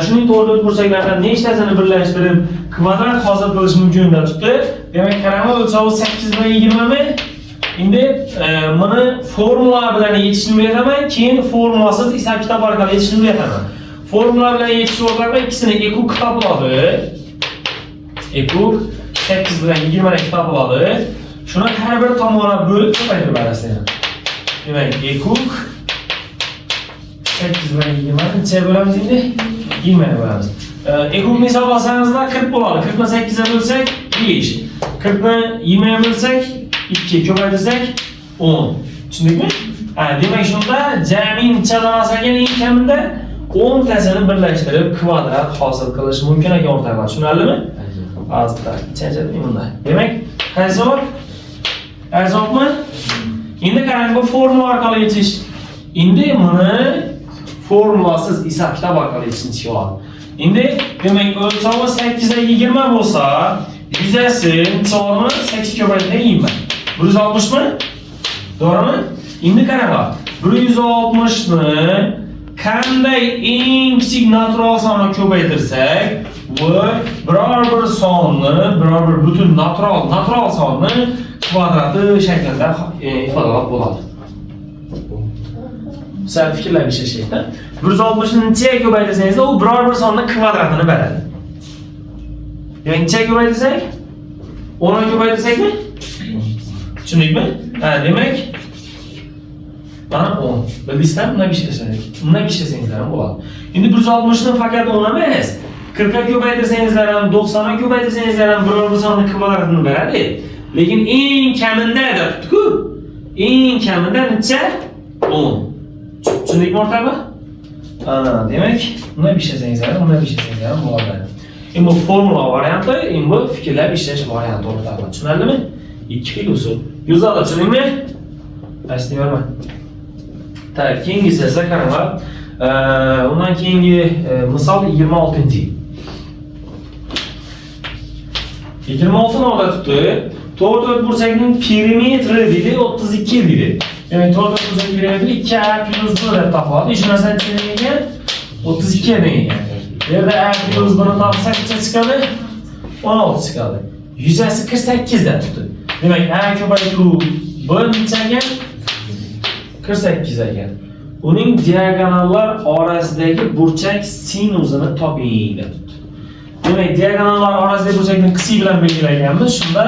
shuning to'g'ri burchaklardan nechtasini birlashtirib kvadrat hosil qilish mumkin deb tutdi. Demak, qarama o'lchovi 8 va 20 mi? Endi buni formula bilan yechishni beraman, keyin formulasiz hisob kitob orqali yechishni beraman. Formula bilan yechish o'rtasida ikkisini ekuk topiladi. Ekuk 8 bilan 20 ni topiladi. Shuni har bir tomoniga bo'lib ko'paytirib berasiz. Demak, ekuk 8 bilan 20 necha bo'lamiz endi? 20 bo'lamiz. Ekukni hisoblasangizlar 40 bo'ladi. 40 ni 8 ga bo'lsak 5. 40 ni 20 ga bo'lsak 2, ko'paytirsak 10. Tushundingmi? Demak, shunda jami necha donasiga eng kamida 10 tasini birlashtirib kvadrat hosil qilish mumkin ekan o'rtaga. Tushunarlimi? Asta, chanchadim bunda. Demak, qaysi javob? Azobmi? Endi qarang, bu formula orqali yechish. Endi buni formulasiz hisob kitob orqali yechishni chiqadi. Endi demak, o'lchovi 8 ga 20 bo'lsa, yuzasi necha 8 ko'paytirib 20. 160 mi? To'g'rimi? Endi qaranglar. 160 ni qanday eng kichik natural sonni ko'paytirsak, va biror bir sonni, biror bir butun natural sonni kvadrati shaklida ifodalab bo'ladi. Sal fikrlab ishlaydi. 160 ni nechaga ko'paytirsangiz, u biror bir sonni kvadratini beradi. Ya'ni nechaga ko'paytirsak? 10 ga ko'paytirsakmi? Tushundingmi? Demak, mana 10. Bildingizmi? Buni ishlasangiz ham bo'ladi. Endi 160 ni faqat 10 emas, 40 ga ko'paytirsangizlar ham, 90 ga ko'paytirsangizlar ham biror bir sonni kvadratini beradi. Lekin eng kamida debdi-ku. Eng kamida necha? 10. Tushundingmi o'rtoqlar? Demak, buni ishlasangiz ham, buni ishlasangiz ham bo'ladi. Endi bu formula varianti, endi bu fikrlab ishlash varianti o'rtoqlar. Tushunarlimi? Ikki xil usul. Yozadi, tushundingmi? Tasdiqlama. Tak, keyingisi esa qaranglar. Undan keyingi misol 26-chi. 26 ni olib tutdi. To'rt bursakning perimetri deydi 32 deydi. Demak, to'rt bursak perimetri 2a plus 1 deb topiladi. Shu narsani tushungan 32 degan. Bu yerda a plus 1 ni topsak necha chiqadi? 16 chiqadi. Yuzasi 48 deb tutdi. Demak, a ko'paytiruv 1 nechaga? 48 ekan. Uning diagonallar orasidagi burchak sinusini toping deb tutdi. Demak, diagonallar orasidagi burchakni qisi bilan belgilaganmiz. Shunda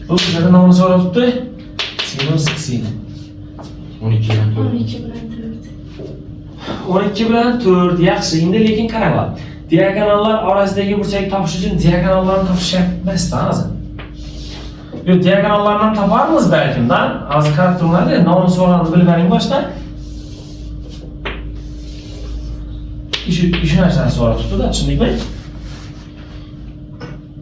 bu bizga nomini so'rabdi. Sinus qisi. 12 bilan 4. 12 bilan 4 yaxshi. Endi lekin qaranglar. Diagonallar orasidagi burchakni topish uchun diagonallarni topish kerak emas-da hozir. Yo, diagonallarni toparmiz balkimdan. Hozir qarab turmadi. Nomini so'raganda bilib bering boshdan. Shu narsani so'rabdi-da, tushundingmi?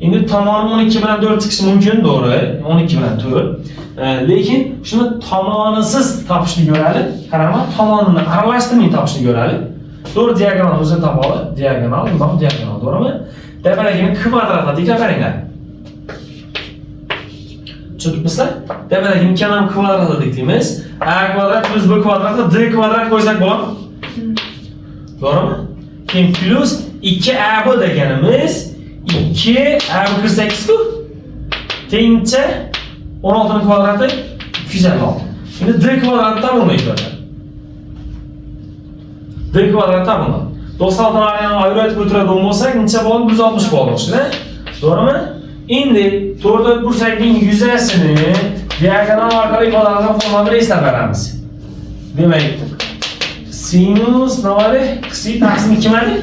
Endi tomoni 12 bilan 4 chiqishi mumkin, to'g'ri? 12 bilan 4. Lekin shuni tomonisiz topishni ko'raylik. Qarama, tomonini aralashtirmay topishni ko'raylik. To'g'ri, diagonal o'zi topadi. Diagonal, to'g'rimi? Tepadagini kvadratga teklab beringlar. Tushundingizmi? Tepadagini ham kvadratga teklaymiz. A kvadrat plus b kvadratga d kvadrat qo'ysak bo'ladimi? To'g'rimi? Keyin plus 2ab deganimiz 2ab 48 ku. Tengcha 16 ning kvadrati 256. Endi d kvadratda bo'lmaydi. D kvadratda bo'ladi. 96 ni ayirib o'tiradigan bo'lsak, necha bo'ladi? 160 bo'ladi o'shida. To'g'rimi? Endi to'rt bursakning yuzasini diagonal orqali ifodalagan formulani eslab beramiz. Demak, sinus navali qisi taqsim 2 madi.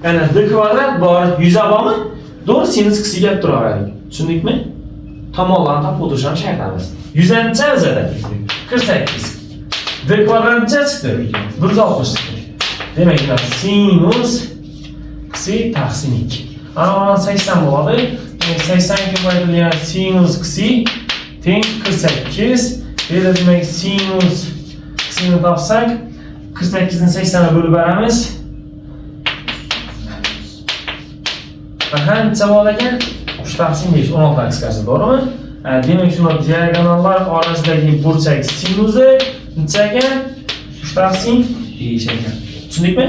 Mana d kvadrat bor, yuza bormi? To'g'ri, sinus qisiga turaveradi. Tushundingmi? Tomonlarni topib o'tirishni shart emas. Yuzancha o'zada 48. D kvadratcha chiqdi. 160 chiqdi. Demak, sinus qisi taqsim 2. Ana 80 bo'ladi. 80 ko'paytirilgan sinus qisi teng 48. Burada demek sinus kısmını topsak 48'ni 80'e bölüp beramiz. Qancha bor ekan? 3 taqsim 5 16 qisqasi, to'g'rimi? Demak, shuni diagonallar orasidagi burchak sinusi necha ekan? 3 taqsim 5 ekan. Tushundikmi?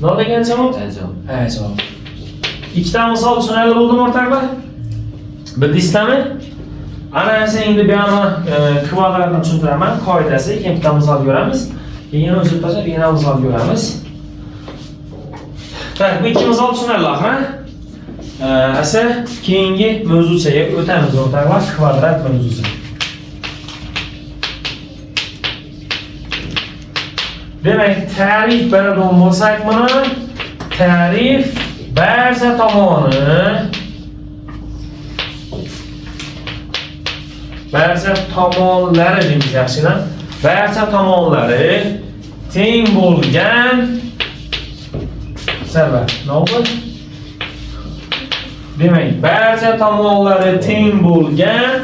Nima degan javob? Javob. Ikkita misol tushunarli bo'ldimi o'rtoqlar? Bildingizmi? Ana endi bu yerni kvadratni tushuntiraman, qoidasi, keyin bitta misol ko'ramiz. Keyin o'zib tashlab yana misol ko'ramiz. Tak, bu ikki misol tushunarli, ha? Asa keyingi mavzuchaga o'tamiz o'rtoqlar, kvadrat mavzusi. Demak, ta'rif beradigan bo'lsak, buni ta'rif barcha tomonlari deymiz yaxshidan. Barcha tomonlari teng bo'lgan sarvar. Nima? Demak, barcha tomonlari teng bo'lgan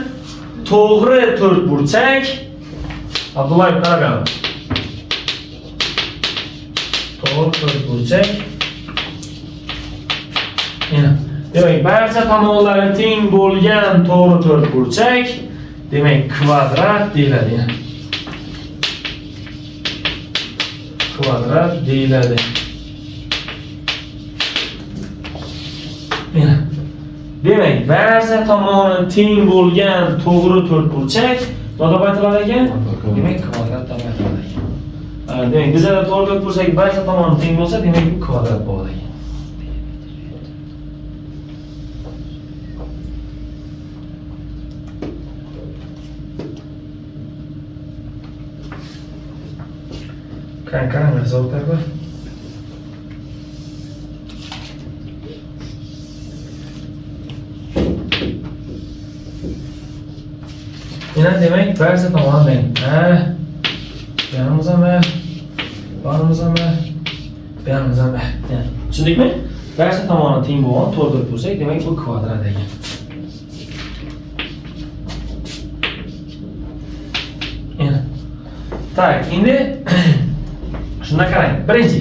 to'g'ri to'rtburchak. Abdullayev qaragan. To'g'ri to'rtburchak. Demak, barcha tomonlari teng bo'lgan to'g'ri to'rtburchak, demak, kvadrat deyiladi. Kvadrat deyiladi. Demak, barcha tomoni teng bo'lgan to'g'ri to'rtburchak nima deb aytiladi ekan? Demak, kvadrat deb aytiladi ekan. Demak, bizda to'g'ri to'rtburchak barcha tomoni teng bo'lsa, demak, bu kvadrat bo'ladi ekan. Qarang, o'rtoqlar. Yana demak, barcha tomoni teng. Yanimiz ham bor, borimiz ham bor, berimiz ham bor. Tushundikmi? Barcha tomoni teng bo'lgan to'g'ri bo'lsak, demak, bu kvadrat ekan. Tak, endi shunda qarang. Birinchi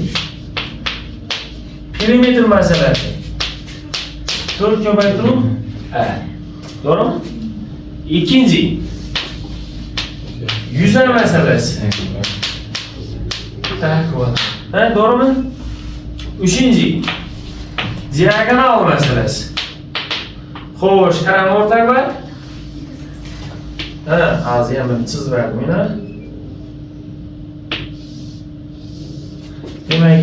perimetr masalasi. 4 ko'paytiruv to'g'rimi? Ikkinchi yuzar masalasi. To'g'rimi? Uchinchi diagonal masalasi. Xo'sh, qarang o'rtoqlar. Hozir ham chizib berdim mana. Demak,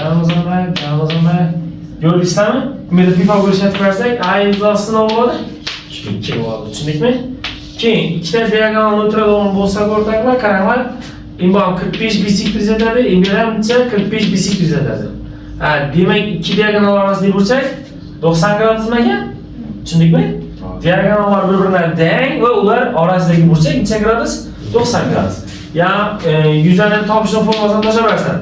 Ramazonlar. Gördingizmi? Meni Pifagor ishlatib bersak, a imzosi nima bo'ladi? 2 bo'ladi. Tushundingizmi? Keyin ikkita diagonalni o'tiradigan bo'lsa, o'rtoqlar, qaranglar. Imbam 45 bisik tuzatadi, imbiramcha 45 bisik tuzatadi. Demak, ikki diagonal orasidagi burchak 90 gradus ekan. Tushundingmi? Diagonallar bir-biridan teng va ular orasidagi burchak necha gradus? 90 gradus. Ya yuzani topishni formulasini tashlamaysan.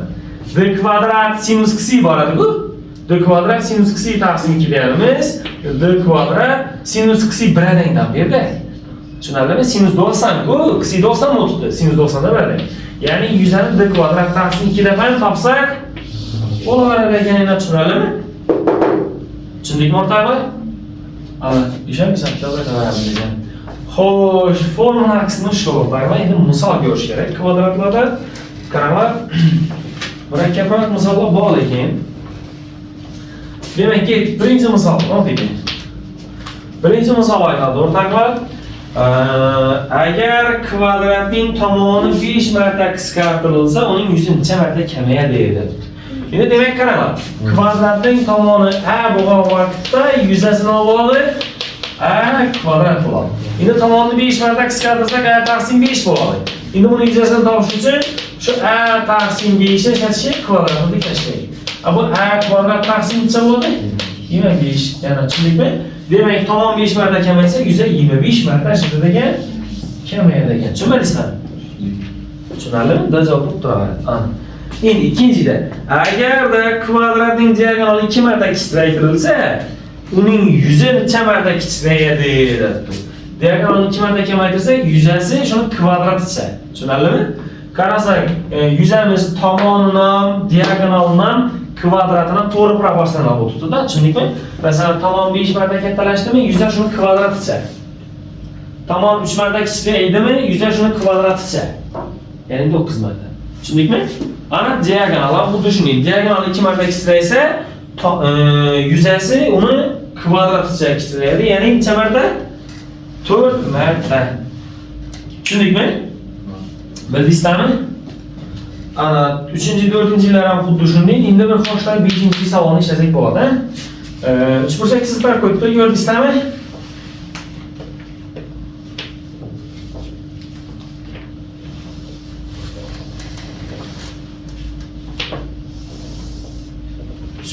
D kvadrat sinus ksi boradi-ku. D kvadrat sinus ksi taqsim 2 deymiz. D kvadrat sinus ksi 1 dan berdi. Tushunarlimi? Sinus 90-ku, ksi 90 mı tutdi? Sinus 90 da berdi. Ya'ni yuzani D kvadrat taqsim 2 deb ham topsak, bo'laveradi ekanini tushunarlimi? Tushundikmi o'rtoqlar? Ana, ishonmaysan, tavba degan. Xo'sh, formula qismi shu. Bayma endi misol ko'rish kerak. Kvadratlarda qaranglar. Murakkabroq misollar bor ekan. Demak, birinchi misol nima deydi? Birinchi misol aytadi o'rtoqlar. Agar kvadratning tomoni 5 marta qisqartirilsa, uning yuzi necha marta kamayadi dedi. Endi demak qaranglar. Kvadratning tomoni a bo'lgan vaqtda yuzasi nima bo'ladi? A kvadrat bo'ladi. Endi tomonni 5 marta qisqartirsak, a taqsim 5 bo'ladi. Endi buni yuzasini topish uchun shu a taqsim 5 ni ishlatishni kvadratni tashlaylik. Bu a kvadrat taqsim necha bo'ladi? 25. Yana tushundikmi? Demak, tomon 5 marta kamaysa, yuza 25 marta ishlatadigan kamayadi ekan. Tushundingizmi? Tushunarlimi? Dajavob turaveradi. Endi ikkinchida, agarda kvadratning diagonali 2 marta kichraytirilsa, uning yuzi necha marta kichiklayadi debdi. Diagonalni 2 marta kamaytirsak, yuzasi shuni kvadraticha. Tushunarlimi? Qarasak, yuzamiz tomonidan, diagonaldan kvadratini to'g'ri proporsional bo'lib turibdi-da, tushundingmi? Masalan, tomon 5 marta kattalashdimi, yuzar shuni kvadraticha. Tomon 3 marta kichikaydimi, yuzar shuni kvadraticha. Ya'ni 9 marta. Tushundingmi? Ana diagonal xuddi shunday. Diagonal 2 marta kichiklaysa, yuzasi uni kvadraticha kichiklaydi. Ya'ni necha marta? 4 marta. Tushundingmi? Bildingizmi? Ana 3-4-yillar ham xuddi shunday. Endi bir xo'shlar 5-savolni ishlasak bo'ladi. 3/8 par qo'yibdi, ko'rdingizmi?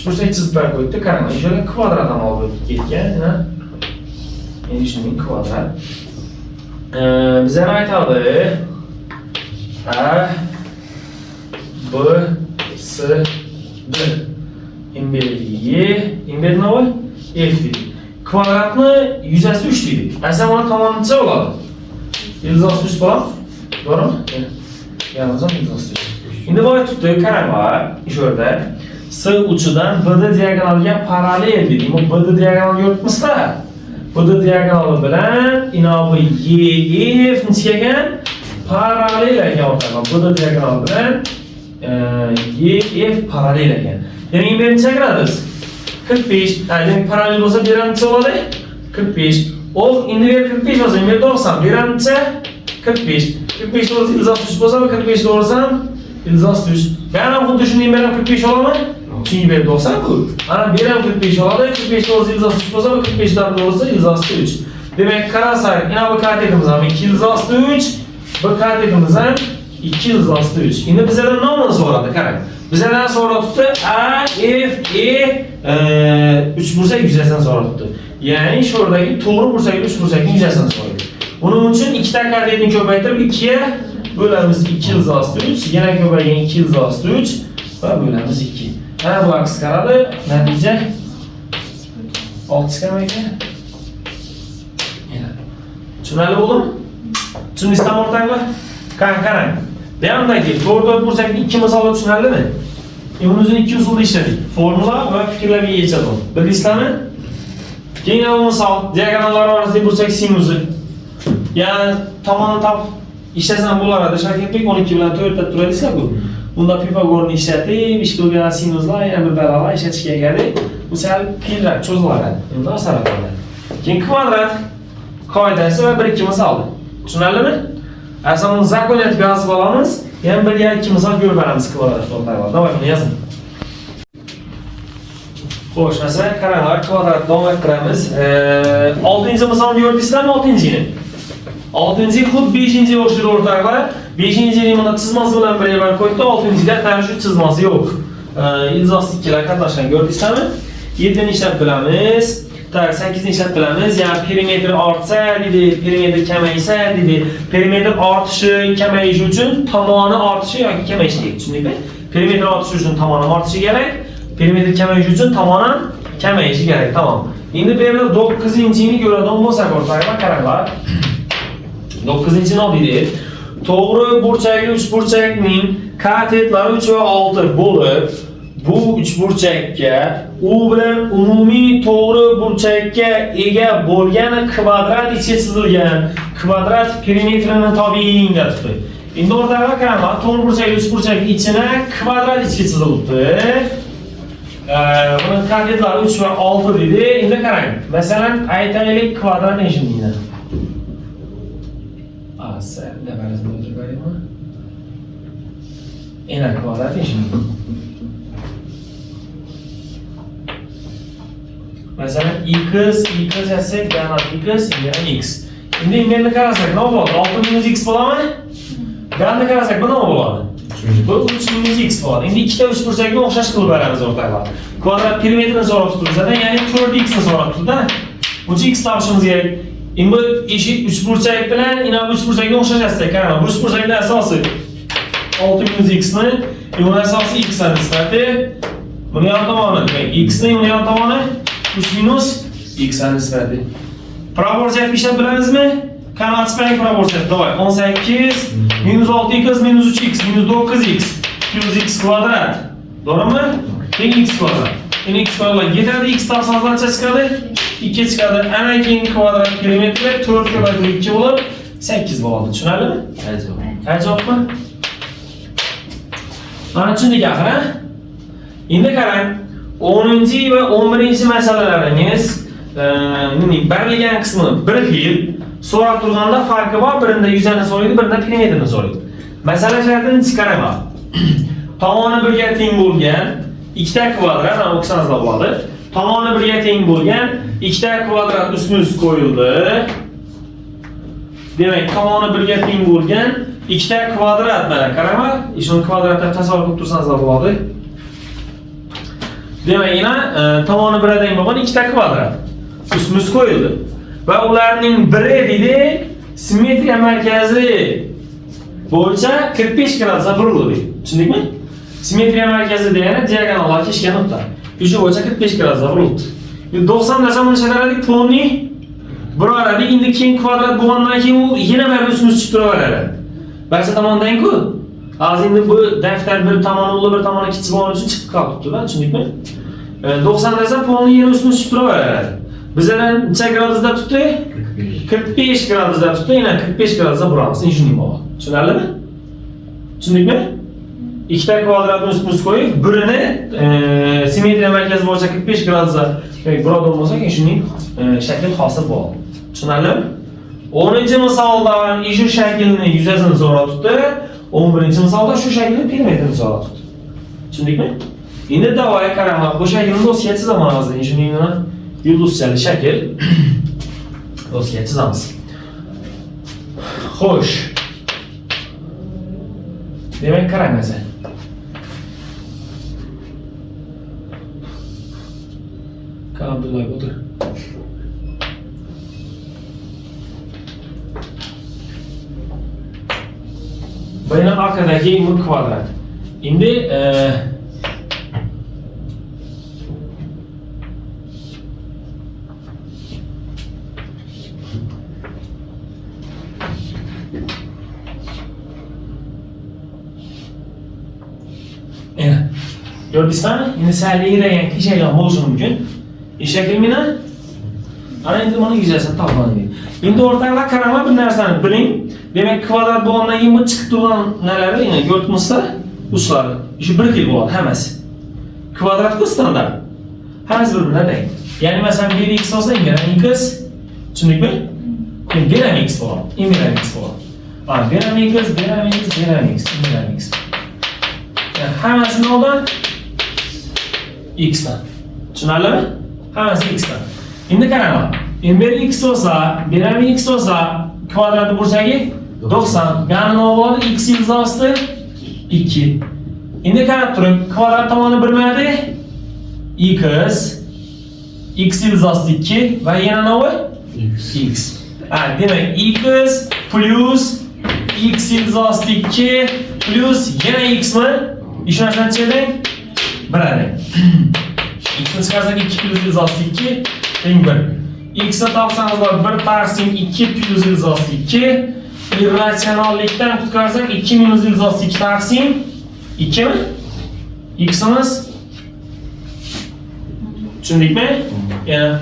Bursa par qo'yibdi, qarang, o'sha kvadratdan olib ketgan, endi shuning kvadrat. Bizlar aytadi A B S D imber nima? F deydi. Kvadratni yuzasi 3 deydi. Asamoni tomoni necha bo'ladi? Yuzasi 3 bo'ladi. To'g'rimi? Ya'ni yuzasi 3. Endi voy tutdi, qarang, shu yerda S uchidan BD diagonaliga parallel deydi. Bu BD diagonal yo'qmizda? BD diagonali bilan inobi EF nechaga parallel ekan o'rtaga. BD diagonali bilan EF parallel ekan. Ya'ni men necha gradus? 45. Demak parallel bo'lsa beram necha bo'ladi? 45. Endi 45 bo'lsa, men 90. Beram necha? 45. 45 bo'lsa ilzoq bo'lsa, 45 bo'lsa ilzoq 3. Yana xuddi shunday beram 45 olaman. Çünkü bir 90 bu. Ana biram 45 oladi, 45 doğrusu ilzası 3 bo'lsa, 45 dan doğrusu ilzası 3. Demek qarasak, ina bu katetimiz ham 2 ilzası 3, bu katetimiz ham 2 ilzası 3. Endi bizlardan nomini so'radi, qarang. Bizlardan so'rabdi A, F, E 3 bursak yuzasidan so'rabdi. Ya'ni shu yerdagi to'g'ri bursak 3 bursakning yuzasidan so'raydi. Buning uchun ikkita katetni ko'paytirib 2 ga bo'lamiz 2 ilzası 3, yana ko'paygan 2 ilzası 3 va bo'lamiz 2. Ha bu aks qaradi, natija 6 kam ekan. Tushunarli bo'ldimi? Tushundingizmi o'rtoqlar? Qarang. Deyamdagi 4 bursakni 2 misolda tushunarlimi? Buni o'zini 2 usulda ishladik. Formula va fikrlarga yechadi. Bildingizmi? Keyingi misol, diagonallar orasidagi bursak sinusi. Ya'ni tomonni topib ishlasam bo'lardi. Shavkatbek 12 bilan 4 da turadingizlar-ku. Bunda Pifagorni ishlatib, ish qilgan sinuslar yana bir balalar ishlatishga kerak. Bu sal qiyinroq cho'ziladi. Endi asorat bo'ladi. Keyin kvadrat qoidasi va 1-2 misoldi. Tushunarlimi? Aslida zakoniyatga yozib olamiz. Yana 1-2 misol ko'rib beramiz kvadrat to'g'ri. Davay buni yozing. Xo'sh, masalan, qaranglar, kvadrat davom ettiramiz. 6-misolni ko'rdingizlarmi, 6-ni? 6-nji xuddi 5-njiga o'xshaydi o'rtoqlar. 5-njining buni chizmasi bilan beraber qo'ydi, 6-njida mana shu chizmasi yo'q. İlzoqsiz ikkilar qatnashgan ko'rdingizmi? 7ni ishlab bilamiz. Tak, 8ni ishlab bilamiz. Ya'ni perimetr ortsa dedi, perimetr kamaysa dedi. Perimetr ortishi, kamayishi uchun tomoni ortishi yoki kamayishi kerak. Tushundingmi? Perimetr ortishi uchun tomoni ortishi kerak. Perimetr kamayishi uchun tomoni kamayishi kerak. Tamam. Endi bu yerda 9-njini ko'radigan bo'lsak o'rtoqlar, qaranglar. 9-nji nima deydi? To'g'ri burchakli uchburchakning katetlari 3 va 6 bo'lib, bu uchburchakka u bilan umumiy to'g'ri burchakka ega bo'lgan kvadrat ichiga chizilgan kvadrat perimetrini toping debdi. Endi o'rtaga qaranglar, to'g'ri burchakli uchburchakning ichine kvadrat ichiga chizilibdi. Buni katetlari 3 va 6 dedi. Endi qarang. Masalan, aytaylik kvadrat nechini? Sen de barizm o'tirib ena kvadrat ishini. Masalan, x yazsak, yana x, yana x. Endi menga qarasak, nima bo'ladi? 6 - x bo'ladimi? G'alni qarasak, bu nima bo'ladi? Bu 3 - x bo'ladi. Endi ikkita uchbursakni o'xshash qilib beramiz o'rtoqlar. Kvadrat perimetrini so'rab turibdi, ya'ni 4x ni so'rab turibdi. Buncha x topishimiz kerak. Endi eshik uchburchak bilan inob uchburchakni o'xshatasiz. Qarang, bu uchburchakning asosi 6 - x ni, buni asosi x nisbati. Buni yon tomoni, x ni buni yon tomoni plus minus x'ga nisbati. Proporsiyat ishlab bilamizmi? Qani atspang proporsiyat. Davay. 18 minus 6x minus 3x minus 9x plus x kvadrat. To'g'rimi? Teng x kvadrat. Endi x kvadrat yetadi, x taqsimotdan qancha chiqadi? 2 chiqadi. Ana keyin kvadrat kilometr 4 ga bölü 2 bo'lib 8 bo'ladi. Tushunarlimi? Ajobmi? Mana tushundik axir, ha? Endi qarang, 10 va 11 masalalaringiz berilgan qismi bir xil. So'rab turganda farqi bor, birida yuzani so'raydi, birida perimetrni so'raydi. Masala shartini chiqaraman. Tomoni birga teng bo'lgan ikkita kvadrat, ana o'qisanizlar bo'ladi. Tomoni birga teng bo'lgan ikkita kvadrat ustma-ust qo'yildi. Demak, tomoni birga teng bo'lgan ikkita kvadrat, mana qarama, shuni kvadratdan tasavvur qilib tursanizlar bo'ladi. Demak, yana tomoni birga teng bo'lgan ikkita kvadrat ustma-ust qo'yildi. Va ularning biri deydi, simmetriya markazi bo'yicha 45 gradusga burildi. Tushundingmi? Simmetriya markazi degani diagonalga kesgan nuqta. O'sha bo'yicha 45 gradusga burildi. 90 darajani shakaradik polni buraradi. Endi keyin kvadrat bo'lgandan keyin u yana bir ustma-ust chiqib turaveradi. Barcha tomondan-ku. Hozir endi bu daftar bir tomoni ulug' bir tomoni kichik bo'lgani uchun chiqib qolibdi-da, tushundingmi? 90 darajada polni yana ustma-ust chiqib turaveradi. Bizlar necha gradusda tutdi? 45 gradusda tutdi. Yana 45 gradusda buramiz. Shunday bo'ladi. Tushunarlimi? Tushundingmi? Ikkita kvadratni ustma-ust qo'yib, birini simmetriya markazi bo'yicha 45 gradusda buradon bo'lsa, shunday shakl hosil bo'ladi. Tushunarlimi? 10-misolda shu shaklni yuzasini so'rab tutdi. 11-misolda shu shaklni perimetrini so'rab tutdi. Tushundingmi? Endi davay qaranglar, bu shaklni do'stga chizaman hozir. Shunday yulduzchali shakl do'stga chizamiz. Xo'sh. Demak, qaranglar. Abdullah o'tir. Bayna arkadagi bu kvadrat. Endi gördingizmi? Endi saliyragan kishaylar bo'lishi mumkin. Shakl meni ana endi buni yuzasini topolmaydi. Endi o'rtaga qaranglar, bir narsani biling. Demak, kvadrat bo'lgandan keyin bu chiqib turgan narsalar, ya'ni yo'tmasa uslari, shu bir xil bo'ladi hammasi. Kvadrat-ku standart. Hammasi bir-biriga teng. Ya'ni masalan, bir x bo'lsa, ingiran x, tushundingmi? Endi beram x bo'ladi, ingiran x bo'ladi. Mana beram x, beram x, beram x, ingiran x. Yani hammasini oldin x dan. Tushunarlimi? Hammasi x dan. Endi qaranglar. Endi x bo'lsa, beram x bo'lsa, kvadratni burchagi 90. Ya'ni nima bo'ladi? X yuzasi 2. Endi qarab turing, kvadrat tomoni birmadi? X yuzasi 2 va yana nima? X. Demak, x plus x yuzasi 2 plus yana x mi? İşaretini çevirin. Biradi. X'ni chiqarsak 2 plus yuzasi 2 teng 1. X'ni topsanizlar 1 taqsim 2 plus yuzasi 2. Irratsionallikdan qutqarsak 2 minus yuzasi 2 taqsim 2 mi? X'imiz tushundikmi? Yani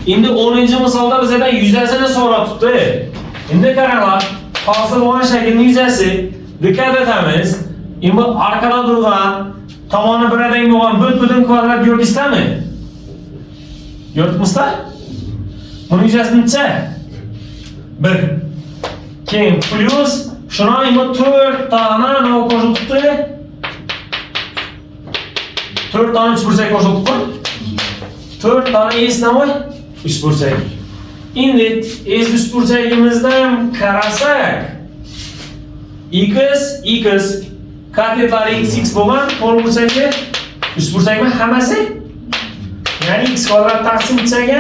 endi 10-misolda bizdan yuzasini so'rab tutdi. Endi qaranglar, hosil bo'lgan shaklning yuzasi diqqat etamiz. Endi arkada turgan tomoni birdan bo'lgan butun kvadrat ko'rdingizmi? Ko'rdingizmi? Buni yuzasi necha? 1. Keyin plus shuna endi 4 tane nima qo'shilibdi? 4 tane uchburchak qo'shilibdi. 4 tane esnavoy uchburchak. Endi uchburchagimizdan qarasak x katetlar x bo'lgan, to'g'ri burchagi uchburchakmi hammasi? Ya'ni x kvadrat taqsim ichiga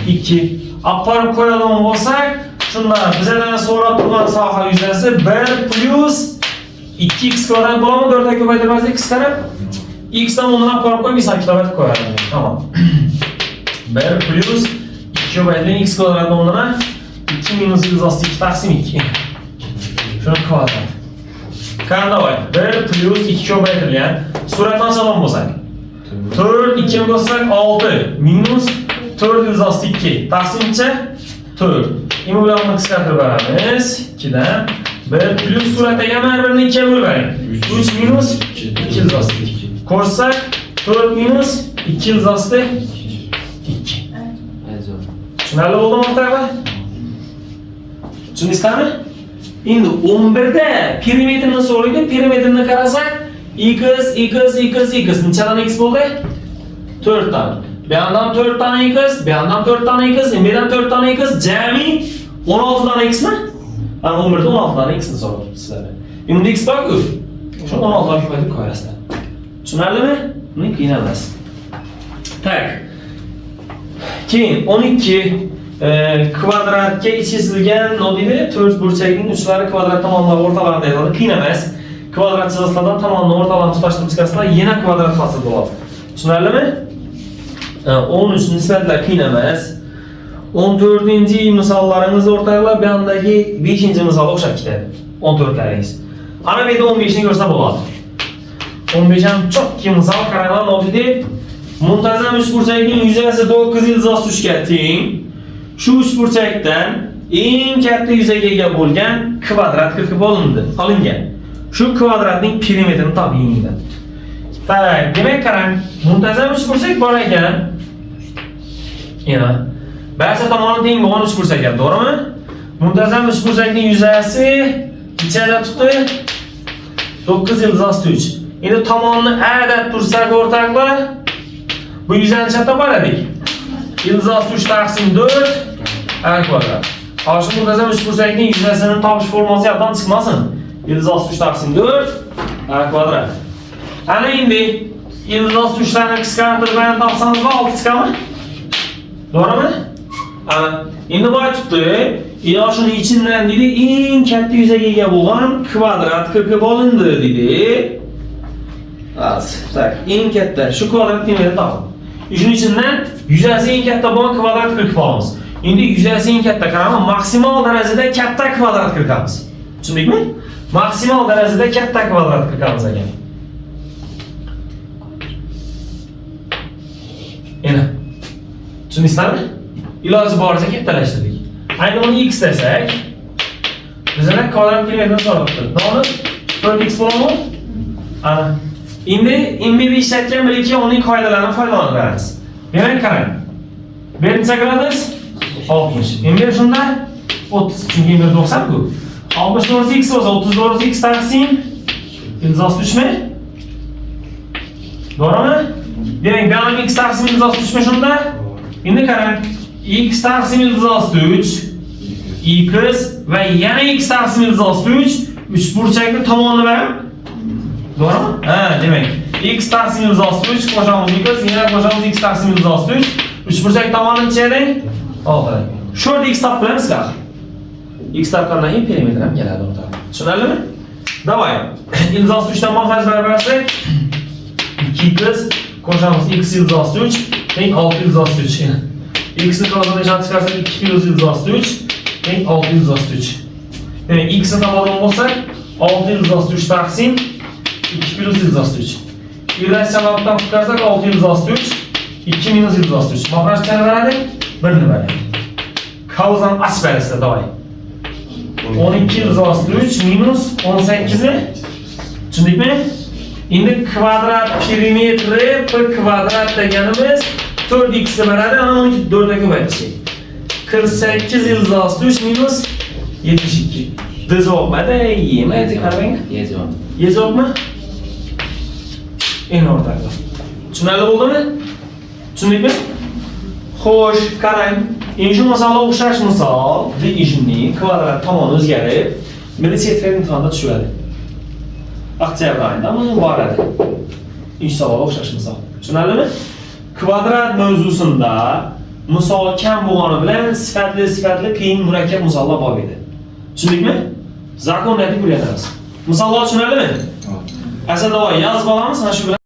2. Olib qo'yadigan bo'lsak, shunda bizdan so'rab turgan soha yuzasi 1 plus 2x kvadrat bo'ladimi? 4 ga ko'paytirmaslik x qarab x dan 10 olib qo'yib qo'yib, 8 kvadrat qo'yadi. Tamam. 1 plus 2 baytli x kvadrat o'rnina 2 minus y asti 2 taqsim 2. Shuni kvadrat. Qanday? 1 plus 2 ko'paytirilgan. Suratdan salom bo'lsak. 4 2 ni qo'shsak 6 minus 4 y asti 2 taqsimcha 4. Nima bilan buni qisqartirib beramiz? 2 dan 1 plus suratdagi har birini 2 ga bo'lib bering. 3 minus 2 y asti 2. Qo'shsak 4 minus 2 y asti 2. Tushunarli bo'ldimi o'rtoqlar? Tushundingizmi? Endi 11 da perimetrni so'raydi. Perimetrni qarasak, x nechadan x bo'ldi? 4 dan. Bu yerdan 4 dan x, bu yerdan 4 dan x, bu yerdan 4 dan x, jami 16 dan x mi? Ana 11 da 16 dan x ni so'rayapti sizlarga. Endi x bor-ku. Shu 16 dan ko'paytirib qo'yasizlar. Tushunarlimi? Buni qiyin emas. Tak. Keyin 12 kvadratga ichilgan nodida 4 burchakning uchlari kvadrat tomonlar o'rtalarida yotadi. Qiyin emas. Kvadrat chizgilardan tomonni o'rtalarni tutashtirib chiqasizlar, yana kvadrat hosil bo'ladi. Tushunarlimi? 13 nisbatlar qiyin emas. 14-misollarimiz o'rtaqlar bu yondagi 5-misol o'xshab ketadi. 14laringiz. Ana bu yerda 15 ni ko'rsa bo'ladi. 15 ham chokki misol qaranglar nodida muntazam uchburchakning yuzasi 9 y asti 3 ga teng. Shu uchburchakdan eng katta yuzaga ega bo'lgan kvadrat qilib olingan. Shu kvadratning perimetrini toping. Tak, demak qarang, muntazam uchburchak bor ekan. Yana barcha tomoni teng bo'lgan uchburchak ekan, to'g'rimi? Muntazam uchburchakning yuzasi ichida tutdi 9 y asti 3. Endi tomonni a'dad tursak o'rtoqlar, bu yuzani chapda qo'ydik. Y asti 3 taqsim 4 a kvadrat. Hozir muntazam uchburchakning yuzasini topish formulasi yoddan chiqmasin. Y asti 3 taqsim 4 a kvadrat. Ana endi y asti 3 tani qisqartirib topsangiz 6 chiqadimi? To'g'rimi? Ana endi bu tutdi. Yoshini ichidan dedi eng katta yuzaga ega bo'lgan kvadrat qilib olindi dedi. Tak, eng katta shu kvadrat temirni toping. Shuning ichidan yuzasi eng katta bo'lgan kvadrat qilib olamiz. Endi yuzasi eng katta qarang, maksimal darajada katta kvadrat qilamiz. Tushundingmi? Maksimal darajada katta kvadrat qilamiz ekan. Yana. Tushundingizmi? Iloji boricha kattalashtirdik. Ayni uni x desak, bizlar kvadrat kilometrni so'rabdi. Noni 4x bo'ladimi? Ana. Endi MBB ishlatgan 1-2 uning qoidalarini foydalanib beramiz. Demak qarang. Birinchi gradus 60. Endi shunda 30 chunki 90 ku. 60 doğrusu x olsa 30 doğrusu x taqsim y asti 3 mi? Doğru mu? Demek benim x taqsim y asti 3 mi şunda? Endi qarang. X taqsim y asti 3 x ve yana x taqsim y asti 3 uchburchakni tomonini berib. Doğru mu? Ha, demek x taqsim y asti 3 qo'shamiz x, yana qo'shamiz x taqsim y asti 3 uchburchak tomonini ichida 6. Shu yerda x topamiz-ku. X topgandan keyin perimetr ham keladi o'rtoqlar. Tushunarlimi? Davay. Y asti 3 dan mahraz bersak 2x qo'shamiz x y asti 3 teng 6 y asti 3. X ni qolgan jon chiqarsak 2 y asti 3 teng 6 y asti 3. Demak x ni topadigan bo'lsak 6 y asti 3 taqsim 2 y asti 3. Irratsionaldan chiqarsak 6 y asti 3 2 minus y asti 3. Mahraz qancha beradi? 1 ni beradi. Kauzan asperisi davay. 12 y asti 3 minus 18 mi? Tushundikmi? Endi kvadrat perimetri p kvadrat deganimiz 4x beradi. Ana uni 4 ga ko'paytirsak. 48 y asti 3 minus 72. Dezovmada yemaydi qarang. Yezovmi? En o'rtalar. Tushunarli bo'ldimi? Tushundikmi? Xo'sh, qarang. Endi shu masalga o'xshash misol, dijning kvadrat tomoni o'zgarib, millimetr imtihonda tushadi. Oktyabr oyida buni boradi. Ish savol o'xshash misol. Tushunarlimi? Kvadrat mavzusida misol kam bo'lgani bilan sifatli qiyin murakkab misollar bor edi. Tushundikmi? Zakonni aytib o'rganamiz. Misollar tushunarlimi? Aslida yozib olamiz, mana shu bilan